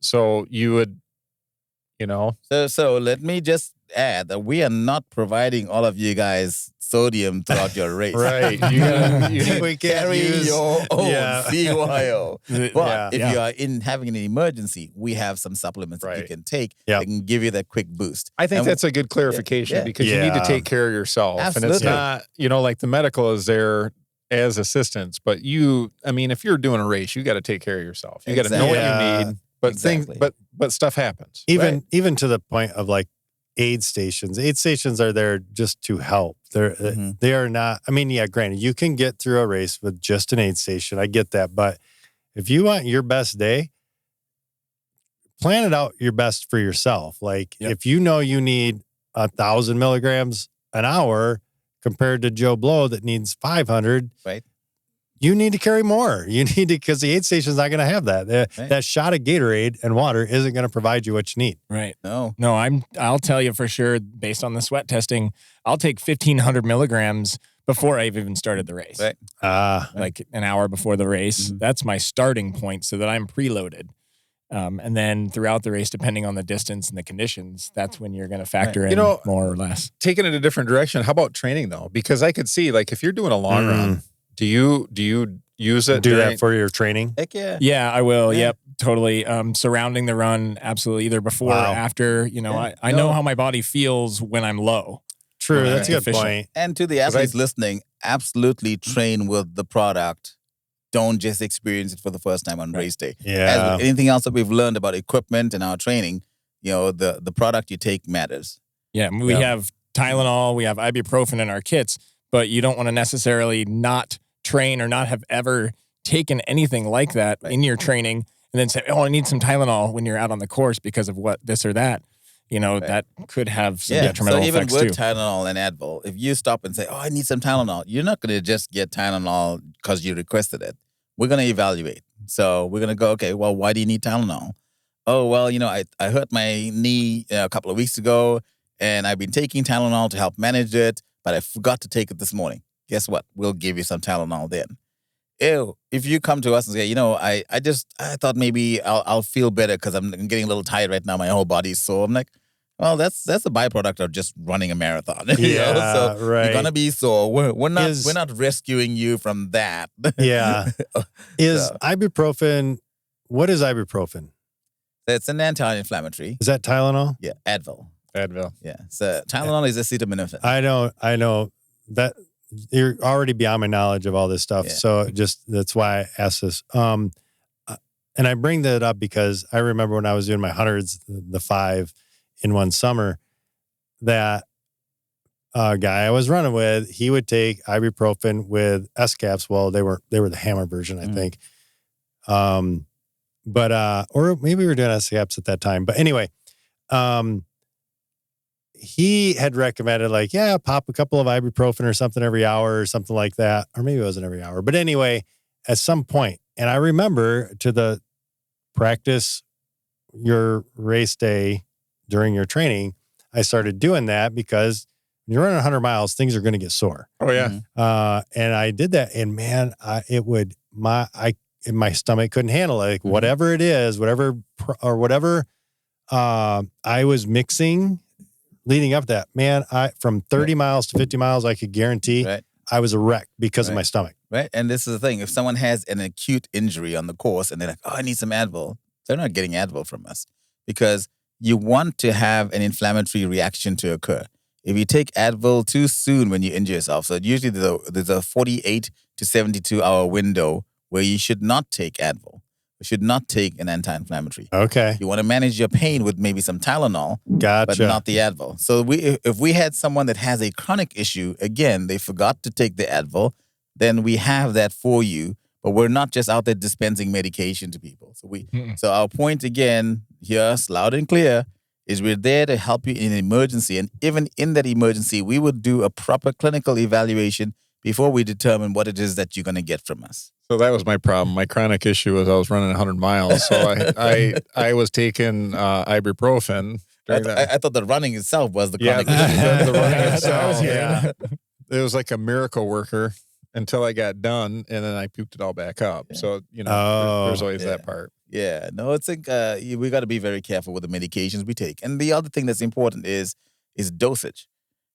So you would, So let me just add that we are not providing all of you guys sodium throughout your race. Right. We carry your own CYO. But if you are having an emergency, we have some supplements that you can take that can give you that quick boost. I think that's a good clarification because you need to take care of yourself. Absolutely. And it's not, like the medical is there as assistance, but if you're doing a race, you got to take care of yourself. You got to know what you need. But but stuff happens. Even to the point of like aid stations. Aid stations are there just to help. They are not. Granted, you can get through a race with just an aid station. I get that, but if you want your best day, plan it out your best for yourself. Like if you know you need 1,000 milligrams an hour compared to Joe Blow that needs 500, right? You need to carry more. You need to, because the aid station's not going to have that. That shot of Gatorade and water isn't going to provide you what you need. Right. No. I'll tell you for sure, based on the sweat testing, I'll take 1,500 milligrams before I've even started the race. Right. Like an hour before the race. Mm-hmm. That's my starting point so that I'm preloaded. And then throughout the race, depending on the distance and the conditions, that's when you're going to factor in more or less. Taking it a different direction. How about training though? Because I could see, like, if you're doing a long run, do you use it? Do that for your training? Heck yeah. Yeah, I will. Yeah. Yep, totally. Surrounding the run, absolutely. Either before or after. I know how my body feels when I'm low. True, that's a good point. And to the athletes listening, absolutely train with the product. Don't just experience it for the first time on race day. Yeah. As with anything else that we've learned about equipment and our training, the product you take matters. Yeah, we have Tylenol, we have ibuprofen in our kits, but you don't want to necessarily not train or not have ever taken anything like that in your training and then say, I need some Tylenol when you're out on the course because of what, this or that. That could have some detrimental effects too. So even with Tylenol and Advil, if you stop and say, I need some Tylenol, you're not going to just get Tylenol because you requested it. We're going to evaluate. So we're going to go, okay, well, why do you need Tylenol? Oh, well, I hurt my knee a couple of weeks ago and I've been taking Tylenol to help manage it, but I forgot to take it this morning. Guess what? We'll give you some Tylenol then. If you come to us and say, I thought maybe I'll feel better because I'm getting a little tired right now. My whole body's sore. I'm like, well, that's a byproduct of just running a marathon. So right. You're gonna be sore. We're not rescuing you from that. Yeah. Is ibuprofen? What is ibuprofen? It's an anti-inflammatory. Is that Tylenol? Yeah, Advil. Yeah. So Tylenol is acetaminophen. I know that you're already beyond my knowledge of all this stuff. Yeah. So that's why I asked this. And I bring that up because I remember when I was doing my hundreds, the 5 in one summer, that guy I was running with, he would take ibuprofen with S-Caps. Well, they were the hammer version, I think. But or maybe we were doing S-Caps at that time. But anyway, he had recommended pop a couple of ibuprofen or something every hour or something like that. Or maybe it wasn't every hour. But anyway, at some point, and I remember to the practice your race day during your training, I started doing that because when you're running 100 miles, things are going to get sore. Oh yeah. And I did that, and man, my stomach couldn't handle it. Like whatever it is, whatever I was mixing leading up to that, man, from 30 miles to 50 miles, I could guarantee I was a wreck because of my stomach. Right. And this is the thing. If someone has an acute injury on the course and they're like, I need some Advil, they're not getting Advil from us because you want to have an inflammatory reaction to occur. If you take Advil too soon when you injure yourself, so usually there's a 48 to 72 hour window where you should not take Advil. You should not take an anti-inflammatory. Okay. You want to manage your pain with maybe some Tylenol, but not the Advil. So if we had someone that has a chronic issue, again, they forgot to take the Advil, then we have that for you. But we're not just out there dispensing medication to people. So our point again, here, loud and clear, is we're there to help you in an emergency. And even in that emergency, we would do a proper clinical evaluation before we determine what it is that you're going to get from us. So that was my problem. My chronic issue was I was running 100 miles. So I was taking ibuprofen. I thought the running itself was the chronic issue. The running itself. Yeah. It was like a miracle worker until I got done, and then I puked it all back up. Yeah. So, there's always that part. Yeah. No, it's like we got to be very careful with the medications we take. And the other thing that's important is dosage,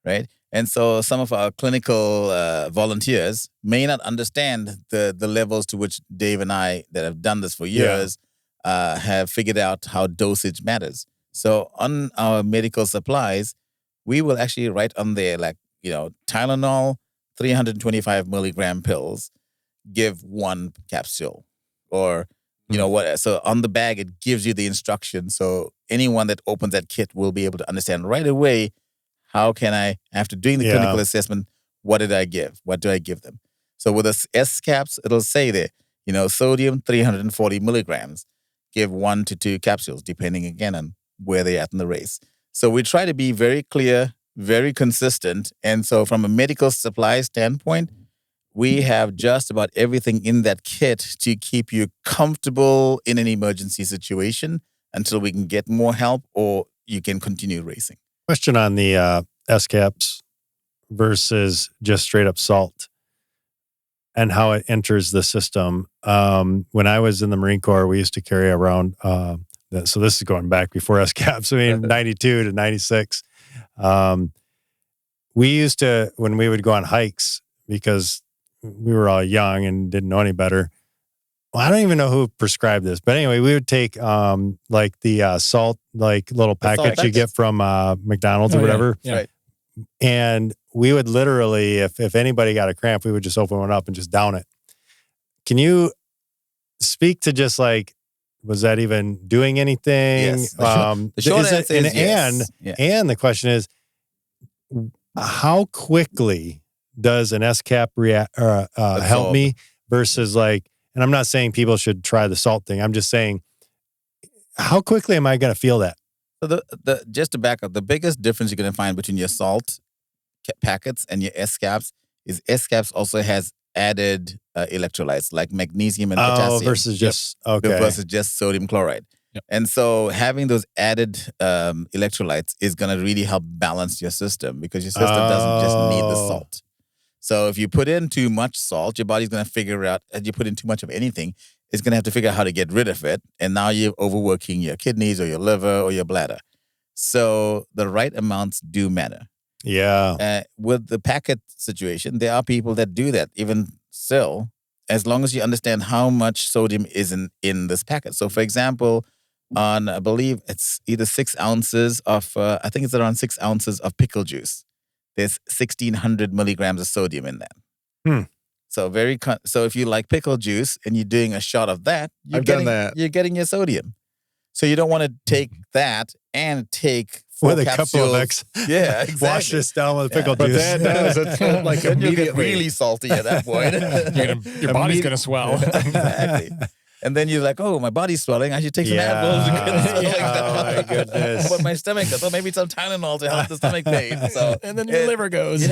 right? And so some of our clinical volunteers may not understand the levels to which Dave and I that have done this for years have figured out how dosage matters. So on our medical supplies, we will actually write on there Tylenol, 325 milligram pills, give 1 capsule, or what. So on the bag, it gives you the instruction. So anyone that opens that kit will be able to understand right away, how can I, after doing the clinical assessment, what did I give? What do I give them? So with the S caps, it'll say there, sodium 340 milligrams, give 1 to 2 capsules, depending again on where they're at in the race. So we try to be very clear, very consistent. And so from a medical supply standpoint, we have just about everything in that kit to keep you comfortable in an emergency situation until we can get more help or you can continue racing. Question on the S caps versus just straight up salt and how it enters the system. When I was in the Marine Corps, we used to carry around, so this is going back before S caps, 92 to 96. We used to, when we would go on hikes, because we were all young and didn't know any better. Well, I don't even know who prescribed this, but anyway, we would take the salt, little packets you get from McDonald's or whatever. Yeah. Right. And we would literally, if anybody got a cramp, we would just open one up and just down it. Can you speak to just was that even doing anything? Yes. The short answer is yes. And the question is, how quickly does an S cap help me versus and I'm not saying people should try the salt thing. I'm just saying, how quickly am I going to feel that? So just to back up, the biggest difference you're going to find between your salt packets and your S caps is S caps also has added electrolytes like magnesium and potassium. Versus just sodium chloride. Yep. And so having those added electrolytes is going to really help balance your system because your system doesn't just need the salt. So if you put in too much salt, your body's going to figure out, as you put in too much of anything, it's going to have to figure out how to get rid of it. And now you're overworking your kidneys or your liver or your bladder. So the right amounts do matter. Yeah. With the packet situation, there are people that do that. Even still, as long as you understand how much sodium is in this packet. So for example, on, I believe it's either 6 ounces of, I think it's around 6 ounces of pickle juice. There's 1,600 milligrams of sodium in that. So so if you like pickle juice and you're doing a shot of that, you're getting your sodium. So you don't want to take that and take 4 with a capsules. Couple of X. Yeah, exactly. Wash this down with pickle juice. But that does then you get really salty at that point. Your body's gonna swell. Exactly. And then you're like, oh, my body's swelling. I should take some Advil. Oh, my goodness. But my stomach does. So maybe some Tylenol to help the stomach pain. So, and then your liver goes.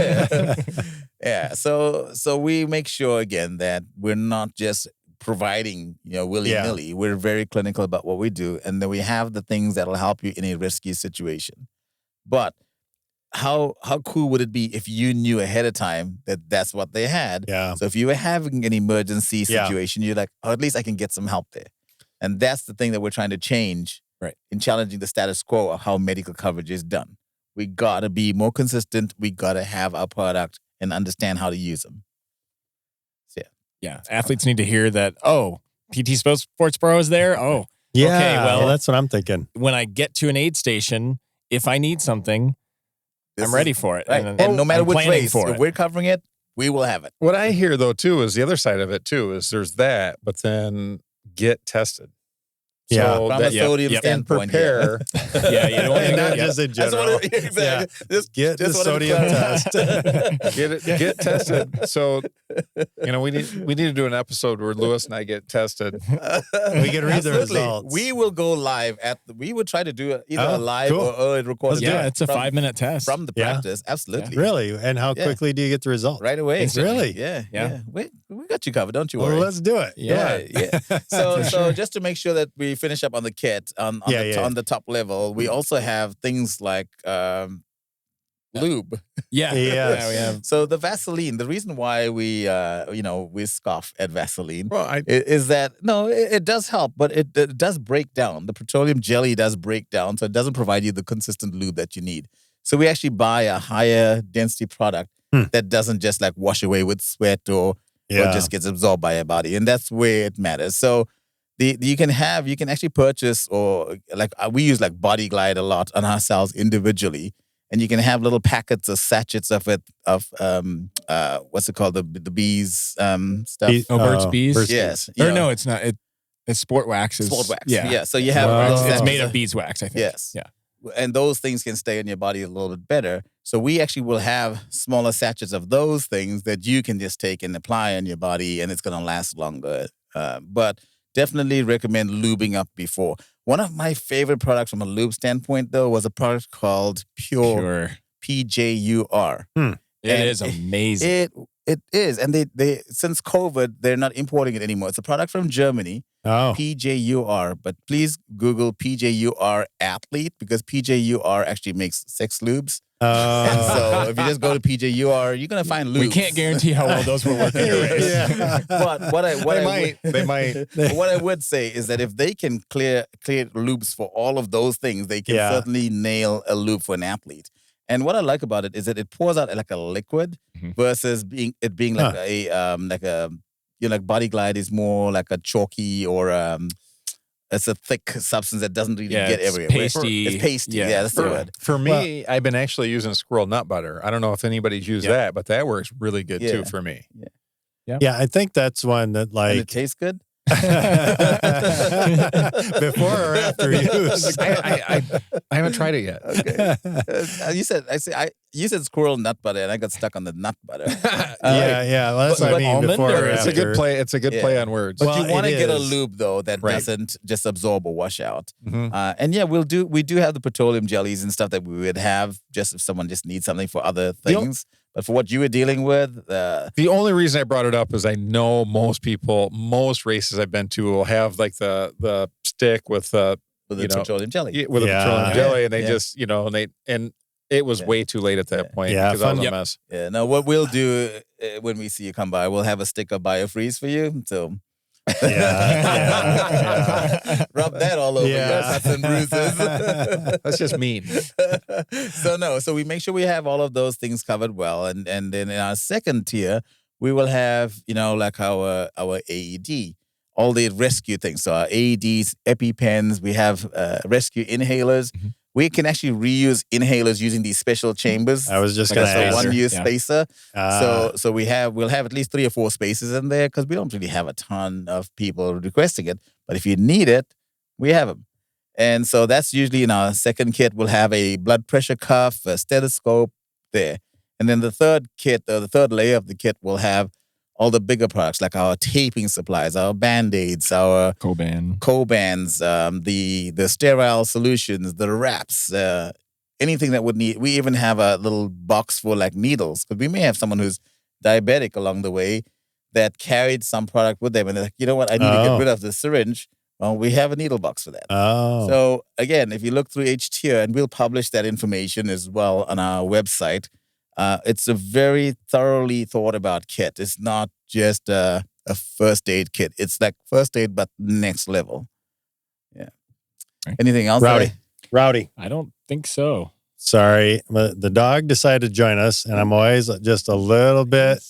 Yeah. So we make sure, again, that we're not just providing, willy-nilly. Yeah. We're very clinical about what we do. And then we have the things that will help you in a risky situation. But how cool would it be if you knew ahead of time that that's what they had? Yeah. So if you were having an emergency situation, you're like, oh, at least I can get some help there. And that's the thing that we're trying to change in challenging the status quo of how medical coverage is done. We got to be more consistent. We got to have our product and understand how to use them. So, yeah. Athletes need to hear that, PT Sports Pro is there. Oh, Yeah, okay, well, that's what I'm thinking. When I get to an aid station, if I need something, I'm ready for it. Right. And no matter which race, if we're covering it, we will have it. What I hear, though, too, is the other side of it, too, is there's that, but then get tested. So from a sodium standpoint, prepare. Yeah, you don't want to not just in general. Exactly. Get the sodium test. Get tested. So, we need to do an episode where Lewis and I get tested. We can read the results. We will go live we would try to do either a live or a recorded. Yeah, it's a 5-minute test from the practice. Absolutely. Really? And how quickly do you get the results? Right away. Really? Yeah. We got you covered. Don't you worry. Well, let's do it. Yeah. So just to make sure that we finish up on the kit on the top level, we also have things like lube. Yeah. We have. So the Vaseline, the reason why we scoff at Vaseline is that it does help, but it does break down. The petroleum jelly does break down, so it doesn't provide you the consistent lube that you need. So we actually buy a higher density product that doesn't just like wash away with sweat or just gets absorbed by your body, and that's where it matters. So you can actually purchase, or like we use like Body Glide a lot on ourselves individually, and you can have little packets or sachets of it what's it called, the bees stuff. Burt's Bees. Yes. Or no, it's not. It's Sport Wax. Sport Wax. Yeah. So you have it's made of beeswax, I think. Yes. Yeah. And those things can stay in your body a little bit better. So we actually will have smaller sachets of those things that you can just take and apply on your body, and it's going to last longer. But definitely recommend lubing up before. One of my favorite products from a lube standpoint, though, was a product called Pure. PJUR. It is amazing. It is. And they since COVID, they're not importing it anymore. It's a product from Germany. PJUR. But please Google PJUR Athlete, because PJUR actually makes sex lubes. And so if you just go to PJUR, you're going to find lubes. We can't guarantee how well those will work in your race. But what They might. What I would say is that if they can clear lubes for all of those things, they can certainly nail a lube for an athlete. And what I like about it is that it pours out like a liquid versus being like like Body Glide is more like a chalky or it's a thick substance that doesn't really get everywhere. Pasty. It's pasty. Yeah, that's the word. For me, I've been actually using squirrel nut butter. I don't know if anybody's used that, but that works really good too for me. Yeah, I think that's one that And it tastes good. before or after use. I haven't tried it yet. Okay. You said squirrel nut butter, and I got stuck on the nut butter. Well, that's what I mean. Before or it's after. a good play. It's a good play on words. But you want to get a lube though that doesn't just absorb or wash out. And we do have the petroleum jellies and stuff that we would have just if someone just needs something for other things. But for what you were dealing with, the only reason I brought it up is I know most races I've been to will have like the stick with petroleum jelly. With a petroleum jelly, and they just and it was way too late at that point because I was a mess. Yeah. No, what we'll do when we see you come by, we'll have a stick of BioFreeze for you. So. Rub that all over your cuts and bruises. That's just mean. So we make sure we have all of those things covered well, and then in our second tier we will have like our AED, all the rescue things. So our AEDs, EpiPens, we have rescue inhalers. We can actually reuse inhalers using these special chambers. I was just going to ask. ask. One-use spacer. So we'll have at least 3 or 4 spaces in there because we don't really have a ton of people requesting it. But if you need it, we have them. And so that's usually in our second kit. We'll have a blood pressure cuff, a stethoscope there. And then the third kit, the third layer of the kit will have all the bigger products like our taping supplies, our Band-Aids, our Cobans, the sterile solutions, the wraps, anything that would need. We even have a little box for like needles because we may have someone who's diabetic along the way that carried some product with them and they're like, you know what, I need to get rid of the syringe. Well, we have a needle box for that. So again, if you look through each tier, and we'll publish that information as well on our website. It's a very thoroughly thought about kit. It's not just a first aid kit. It's like first aid, but next level. Yeah. Right. Anything else? Rowdy. I don't think so. Sorry. The dog decided to join us, and I'm always just a little bit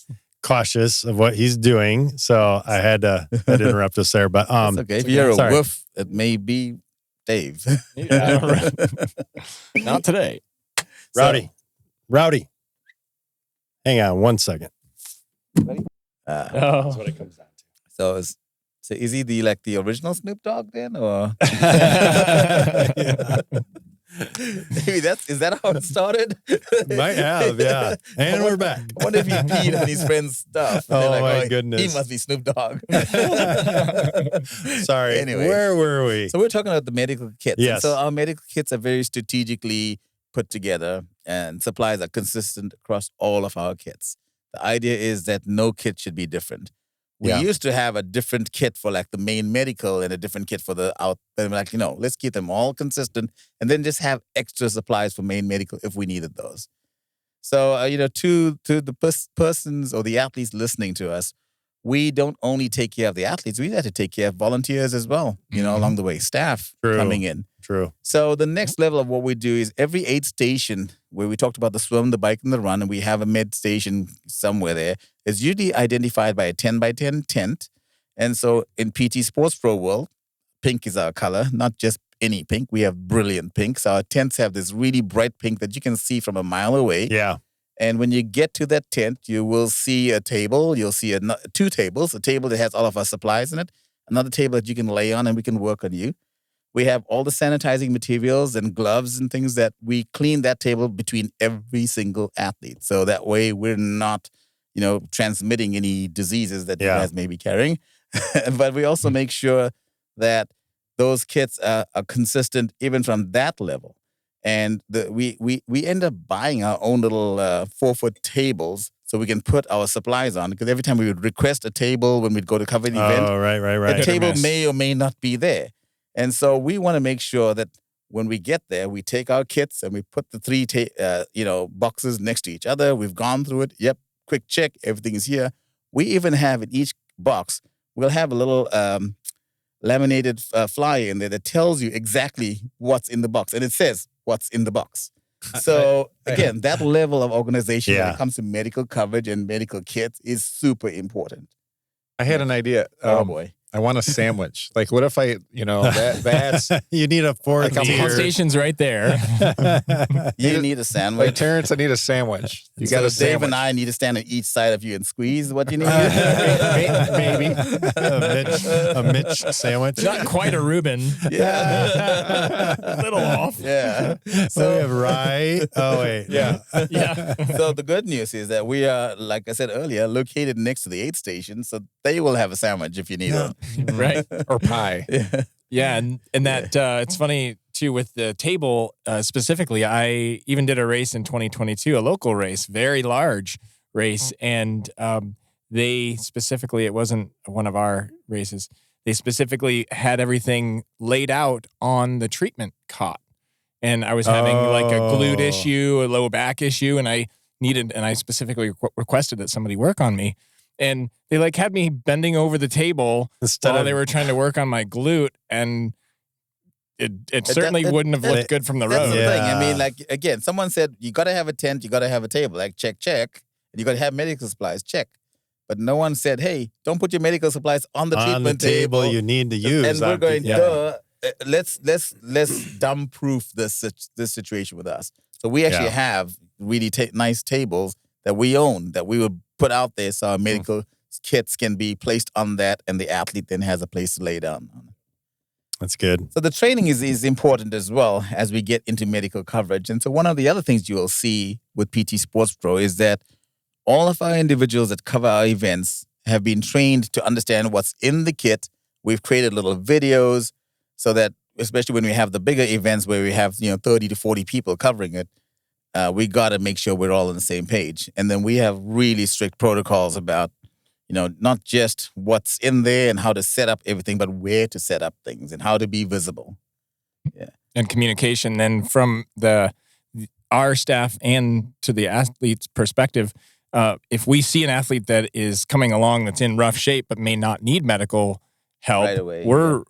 cautious of what he's doing, so I had to interrupt us there. But It's okay. If you're a woof, it may be Dave. Not today. Rowdy. Hang on 1 second. That's what it comes down to. So is he the original Snoop Dogg then, or? Maybe is that how it started? Might have, yeah. And we're back. I wonder if he peed on his friend's stuff. Oh, my goodness. He must be Snoop Dogg. Sorry. Anyway. Where were we? So we're talking about the medical kits. Yes. And so our medical kits are very strategically put together, and supplies are consistent across all of our kits. The idea is that no kit should be different. We used to have a different kit for the main medical and a different kit for the out. And we're let's keep them all consistent and then just have extra supplies for main medical if we needed those. So, to the persons or the athletes listening to us, we don't only take care of the athletes, we have to take care of volunteers as well, along the way, staff coming in. True. So the next level of what we do is every aid station where we talked about the swim, the bike, and the run, and we have a med station somewhere there, is usually identified by a 10 by 10 tent. And so in PT Sports Pro world, pink is our color, not just any pink. We have brilliant pink. So our tents have this really bright pink that you can see from a mile away. Yeah. And when you get to that tent, you will see a table. You'll see two tables, a table that has all of our supplies in it, another table that you can lay on and we can work on you. We have all the sanitizing materials and gloves and things that we clean that table between every single athlete. So that way we're not, transmitting any diseases that you guys may be carrying. But we also make sure that those kits are consistent even from that level. And we end up buying our own little 4-foot tables so we can put our supplies on. Because every time we would request a table when we'd go to cover an event, right. the table may or may not be there. And so we want to make sure that when we get there, we take our kits and we put the three boxes next to each other. We've gone through it. Yep, quick check. Everything is here. We even have in each box, we'll have a little laminated flyer in there that tells you exactly what's in the box. And it says what's in the box. So again, that level of organization when it comes to medical coverage and medical kits is super important. I had an idea. Oh boy. I want a sandwich. What if I, that's... You need a fourth tier. Station's right there. You need a sandwich. Terrence, I need a sandwich. You got a sandwich. Dave and I need to stand on each side of you and squeeze what you need. Maybe. A Mitch sandwich. Not quite a Reuben. Yeah. A little off. Yeah. So we have rye. Oh, wait. Yeah. So the good news is that we are, like I said earlier, located next to the aid station. So they will have a sandwich if you need it. Right. Or pie. Yeah. And that it's funny too with the table specifically. I even did a race in 2022, a local race, very large race. And they specifically, it wasn't one of our races. They specifically had everything laid out on the treatment cot. And I was having a glute issue, a low back issue. And I specifically requested that somebody work on me. And they had me bending over the table while they were trying to work on my glute, and it certainly wouldn't have looked good from the road. That's the thing. I mean, again, someone said, you got to have a tent, you got to have a table. Check. And you got to have medical supplies, check. But no one said, hey, don't put your medical supplies on the treatment table. You need to use. And we're going, let's dumb-proof this situation with us. So we actually have really nice tables that we own, that we would put out there so our medical kits can be placed on that and the athlete then has a place to lay down on. That's good. So the training is important as well as we get into medical coverage. And so one of the other things you will see with PT Sports Pro is that all of our individuals that cover our events have been trained to understand what's in the kit. We've created little videos so that, especially when we have the bigger events where we have 30 to 40 people covering it, we got to make sure we're all on the same page. And then we have really strict protocols about, not just what's in there and how to set up everything, but where to set up things and how to be visible. Yeah. And communication then from our staff and to the athlete's perspective, if we see an athlete that is coming along that's in rough shape but may not need medical help, right away, we're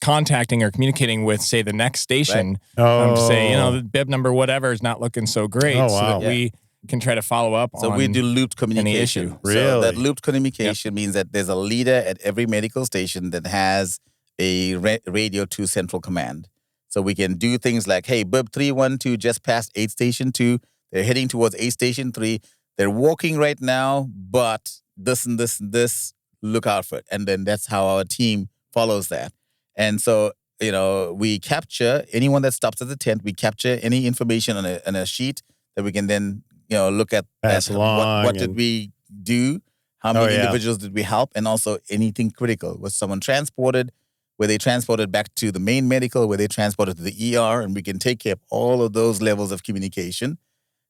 contacting or communicating with, say, the next station to say, the bib number whatever is not looking so great. So that we can try to follow up on. So we do looped communication. issue. Really? So that looped communication means that there's a leader at every medical station that has a radio to central command. So we can do things like, hey, Bib 312 just passed aid station 2. They're heading towards aid station 3. They're walking right now, but this and this and this, look out for it. And then that's how our team follows that. And so, we capture anyone that stops at the tent. We capture any information on a sheet that we can then, look at. Pass along. What did we do? How many individuals did we help? And also anything critical. Was someone transported? Were they transported back to the main medical? Were they transported to the ER? And we can take care of all of those levels of communication.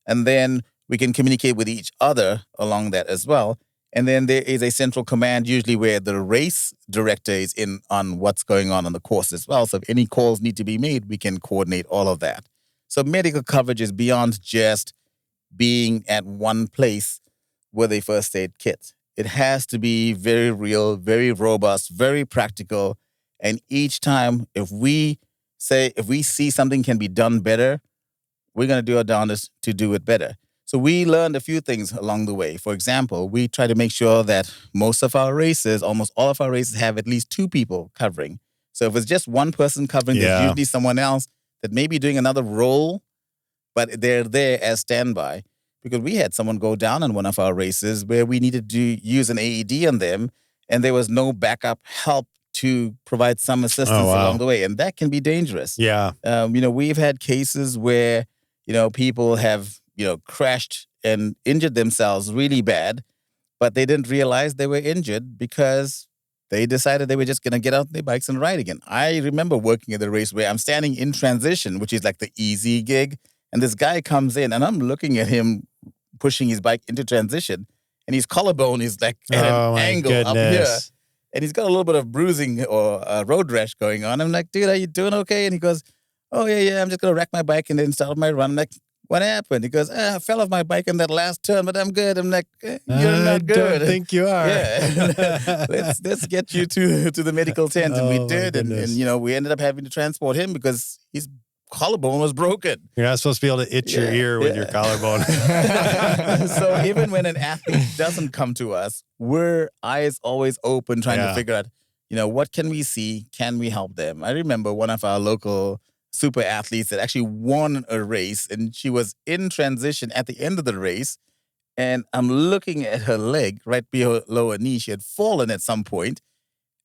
And then we can communicate with each other along that as well. And then there is a central command, usually where the race director is in on what's going on the course as well. So if any calls need to be made, we can coordinate all of that. So medical coverage is beyond just being at one place with a first aid kit. It has to be very real, very robust, very practical. And each time, if we see something can be done better, we're going to do our darndest to do it better. So we learned a few things along the way. For example, we try to make sure that most of our races, almost all of our races, have at least 2 people covering. So if it's just one person covering, there's usually someone else that may be doing another role, but they're there as standby. Because we had someone go down in one of our races where we needed to use an AED on them, and there was no backup help to provide some assistance along the way. And that can be dangerous. Yeah. We've had cases where, people have, crashed and injured themselves really bad, but they didn't realize they were injured because they decided they were just going to get out their bikes and ride again. I remember working at the race where I'm standing in transition, which is like the easy gig. And this guy comes in and I'm looking at him pushing his bike into transition, and his collarbone is like at an angle up here. And he's got a little bit of bruising or road rash going on. I'm like, dude, are you doing okay? And he goes, oh, yeah, I'm just going to rack my bike and then start my run. I'm like, what happened? He goes, I fell off my bike in that last turn, but I'm good. I'm like, you're not good. I don't think you are. Yeah. let's get you to the medical tent. And we did. And, we ended up having to transport him because his collarbone was broken. You're not supposed to be able to itch your ear with your collarbone. So even when an athlete doesn't come to us, we're eyes always open trying to figure out, what can we see? Can we help them? I remember one of our local super athletes that actually won a race, and she was in transition at the end of the race. And I'm looking at her leg right below her knee. She had fallen at some point,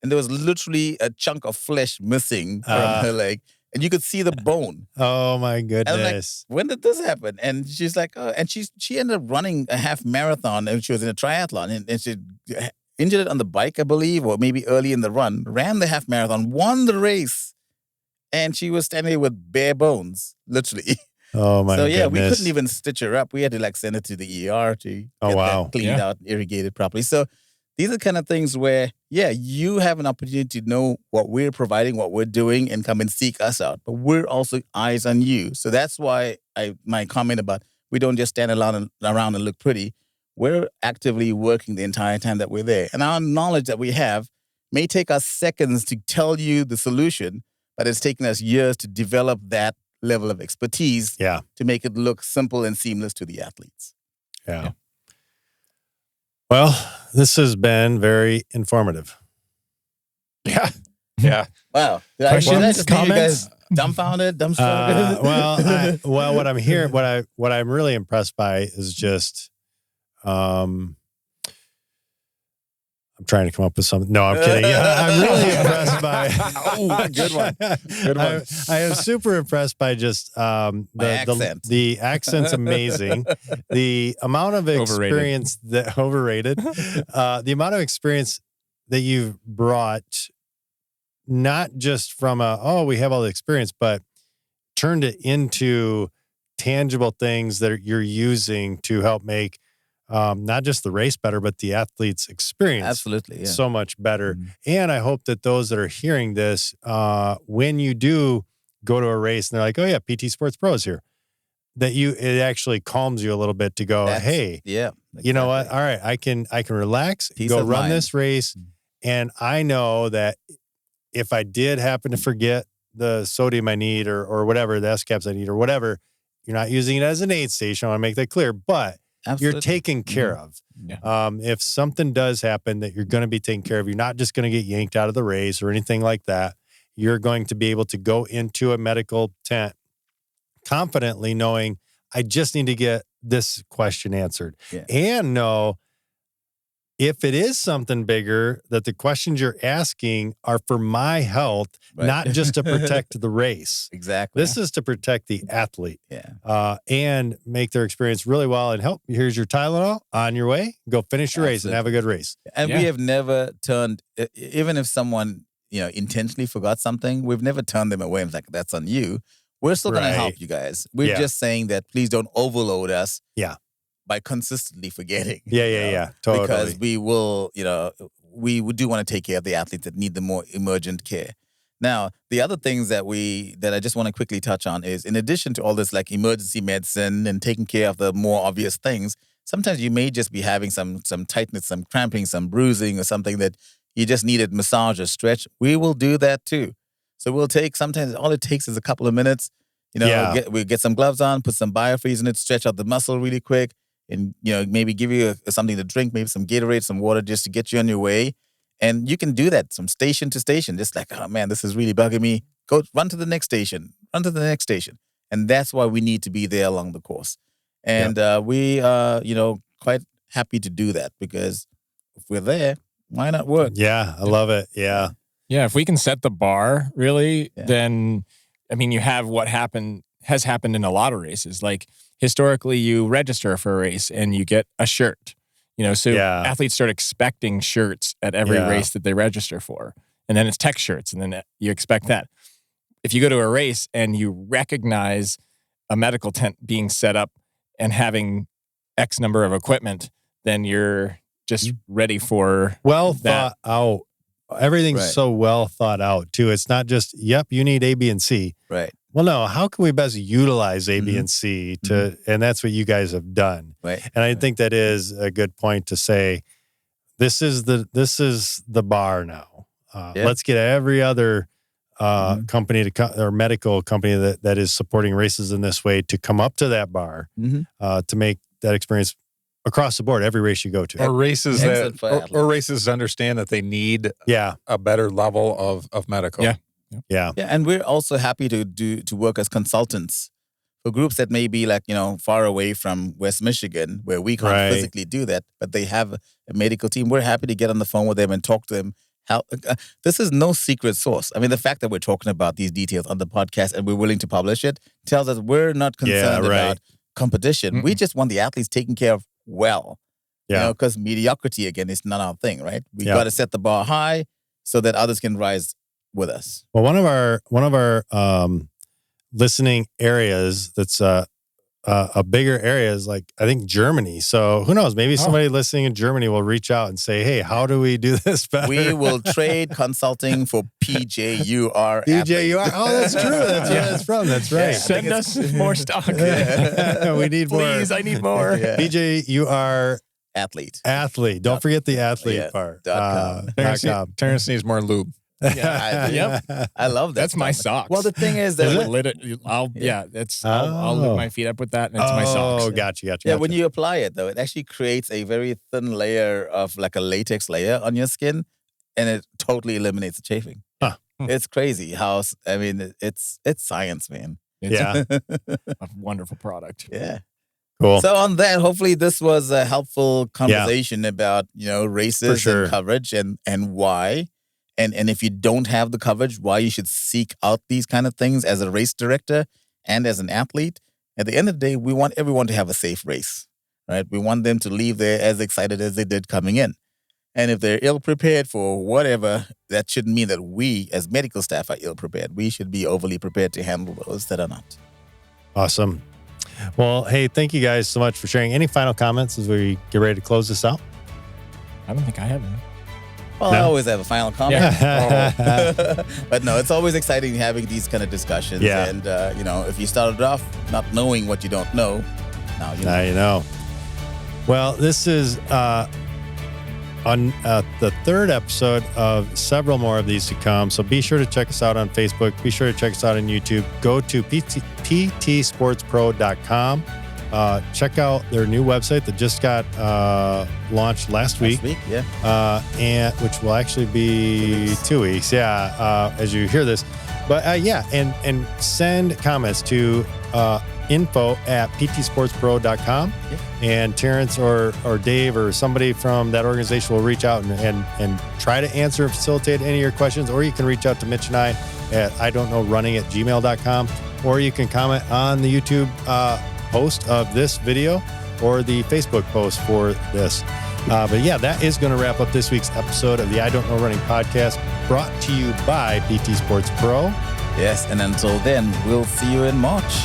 and there was literally a chunk of flesh missing from her leg. And you could see the bone. Oh my goodness! And I'm like, when did this happen? And she's like, oh, and she ended up running a half marathon, and she was in a triathlon, and she injured it on the bike, I believe, or maybe early in the run. Ran the half marathon, won the race, and she was standing there with bare bones, literally. Oh my goodness! So we couldn't even stitch her up. We had to send her to the ER to get that cleaned out, irrigated properly. So these are kind of things where, you have an opportunity to know what we're providing, what we're doing, and come and seek us out. But we're also eyes on you. So that's why my comment about we don't just stand around and look pretty. We're actively working the entire time that we're there. And our knowledge that we have may take us seconds to tell you the solution, but it's taken us years to develop that level of expertise to make it look simple and seamless to the athletes. Yeah. Well, this has been very informative. Yeah. Yeah. Wow. Questions, comments? Dumbfounded, dumbstruck. Well, what I'm hearing, what I'm really impressed by is just, I'm trying to come up with something. No, I'm kidding. I'm really impressed by. Good one. Good one. I am super impressed by just accent. The accent's amazing. The amount of experience overrated. The amount of experience that you've brought, not just from we have all the experience, but turned it into tangible things that you're using to help make not just the race better, but the athlete's experience so much better. Mm-hmm. And I hope that those that are hearing this, when you do go to a race and they're like, oh yeah, PT Sports Pro is here, that it actually calms you a little bit to go, hey, you know what? All right, I can relax, go run this race. Mm-hmm. And I know that if I did happen to forget the sodium I need or whatever, the S-caps I need or whatever, You're not using it as an aid station. I want to make that clear, but Absolutely. you're taken care of. Yeah. If something does happen, that you're going to be taken care of. You're not just going to get yanked out of the race or anything like that. You're going to be able to go into a medical tent confidently knowing I just need to get this question answered and know if it is something bigger, that the questions you're asking are for my health, not just to protect the race. Exactly. This is to protect the athlete. Yeah. And make their experience really well and help. Here's your Tylenol, on your way. Go finish your race and have a good race. And we have never turned, even if someone, intentionally forgot something, we've never turned them away and like, that's on you. We're still going to help you guys. We're just saying that please don't overload us. Yeah. By consistently forgetting. Yeah. Totally. Because we will, we do want to take care of the athletes that need the more emergent care. Now, the other things that I just want to quickly touch on is, in addition to all this like emergency medicine and taking care of the more obvious things, sometimes you may just be having some tightness, some cramping, some bruising or something that you just needed massage or stretch. We will do that too. So sometimes all it takes is a couple of minutes. We get some gloves on, put some biofreeze in it, stretch out the muscle really quick. And, maybe give you something to drink, maybe some Gatorade, some water just to get you on your way. And you can do that from station to station. Just like, oh, man, this is really bugging me. Go run to the next station. And that's why we need to be there along the course. And we are, quite happy to do that because if we're there, why not work? Yeah, I love it. Yeah. Yeah, if we can set the bar, really, then, you have what has happened in a lot of races. Like, historically, you register for a race and you get a shirt. Athletes start expecting shirts at every race that they register for. And then it's tech shirts, and then you expect that. If you go to a race and you recognize a medical tent being set up and having X number of equipment, then you're just ready for thought out. Everything's so well thought out, too. It's not just, you need A, B, and C. Right. Well, no, how can we best utilize A, B, and C and that's what you guys have done. Right. And I think that is a good point to say, this is the bar now. Let's get every other company or medical company that is supporting races in this way to come up to that bar to make that experience across the board, every race you go to. Or races races understand that they need a better level of medical. Yeah. And we're also happy to work as consultants for groups that may be like, far away from West Michigan, where we can't physically do that, but they have a medical team. We're happy to get on the phone with them and talk to them. This is no secret source. The fact that we're talking about these details on the podcast and we're willing to publish it tells us we're not concerned about competition. Mm-mm. We just want the athletes taken care of well. Because mediocrity, again, is not our thing, right? We got to set the bar high so that others can rise with us. Well, one of our listening areas that's a bigger area is like, I think, Germany. So who knows? Maybe somebody listening in Germany will reach out and say, hey, how do we do this better? We will trade consulting for PJUR. PJUR. Oh, that's true. That's where it's from. That's right. Send us more stock. We need more. Please, I need more. PJUR. Athlete. Don't forget the athlete part. Terrence needs more lube. Yeah, I love that. That's my socks. Well, the thing is that I'll lift my feet up with that, and it's my socks. Oh, gotcha. Yeah, when you apply it though, it actually creates a very thin layer of like a latex layer on your skin, and it totally eliminates the chafing. Huh. It's crazy how it's science, man. It's a wonderful product. Yeah. Cool. So on that, hopefully this was a helpful conversation about races and coverage and why. And if you don't have the coverage, why you should seek out these kind of things as a race director and as an athlete. At the end of the day, we want everyone to have a safe race, right? We want them to leave there as excited as they did coming in. And if they're ill-prepared for whatever, that shouldn't mean that we as medical staff are ill-prepared. We should be overly prepared to handle those that are not. Awesome. Well, hey, thank you guys so much for sharing. Any final comments as we get ready to close this out? I don't think I have any. Well, no? I always have a final comment. Yeah. But no, it's always exciting having these kind of discussions. Yeah. And, if you started off not knowing what you don't know, now you know. Now you know. Well, this is on the third episode of several more of these to come. So be sure to check us out on Facebook. Be sure to check us out on YouTube. Go to ptsportspro.com. Check out their new website that just got launched last week. And which will actually be 2 weeks. As you hear this. But and send comments to info@ptsportspro.com. And Terrence or Dave or somebody from that organization will reach out and try to answer and facilitate any of your questions. Or you can reach out to Mitch and I at idon'tknowrunning@gmail.com. Or you can comment on the YouTube post of this video or the Facebook post for this. That is going to wrap up this week's episode of the I Don't Know Running podcast, brought to you by PT Sports Pro. Yes, and until then, we'll see you in March.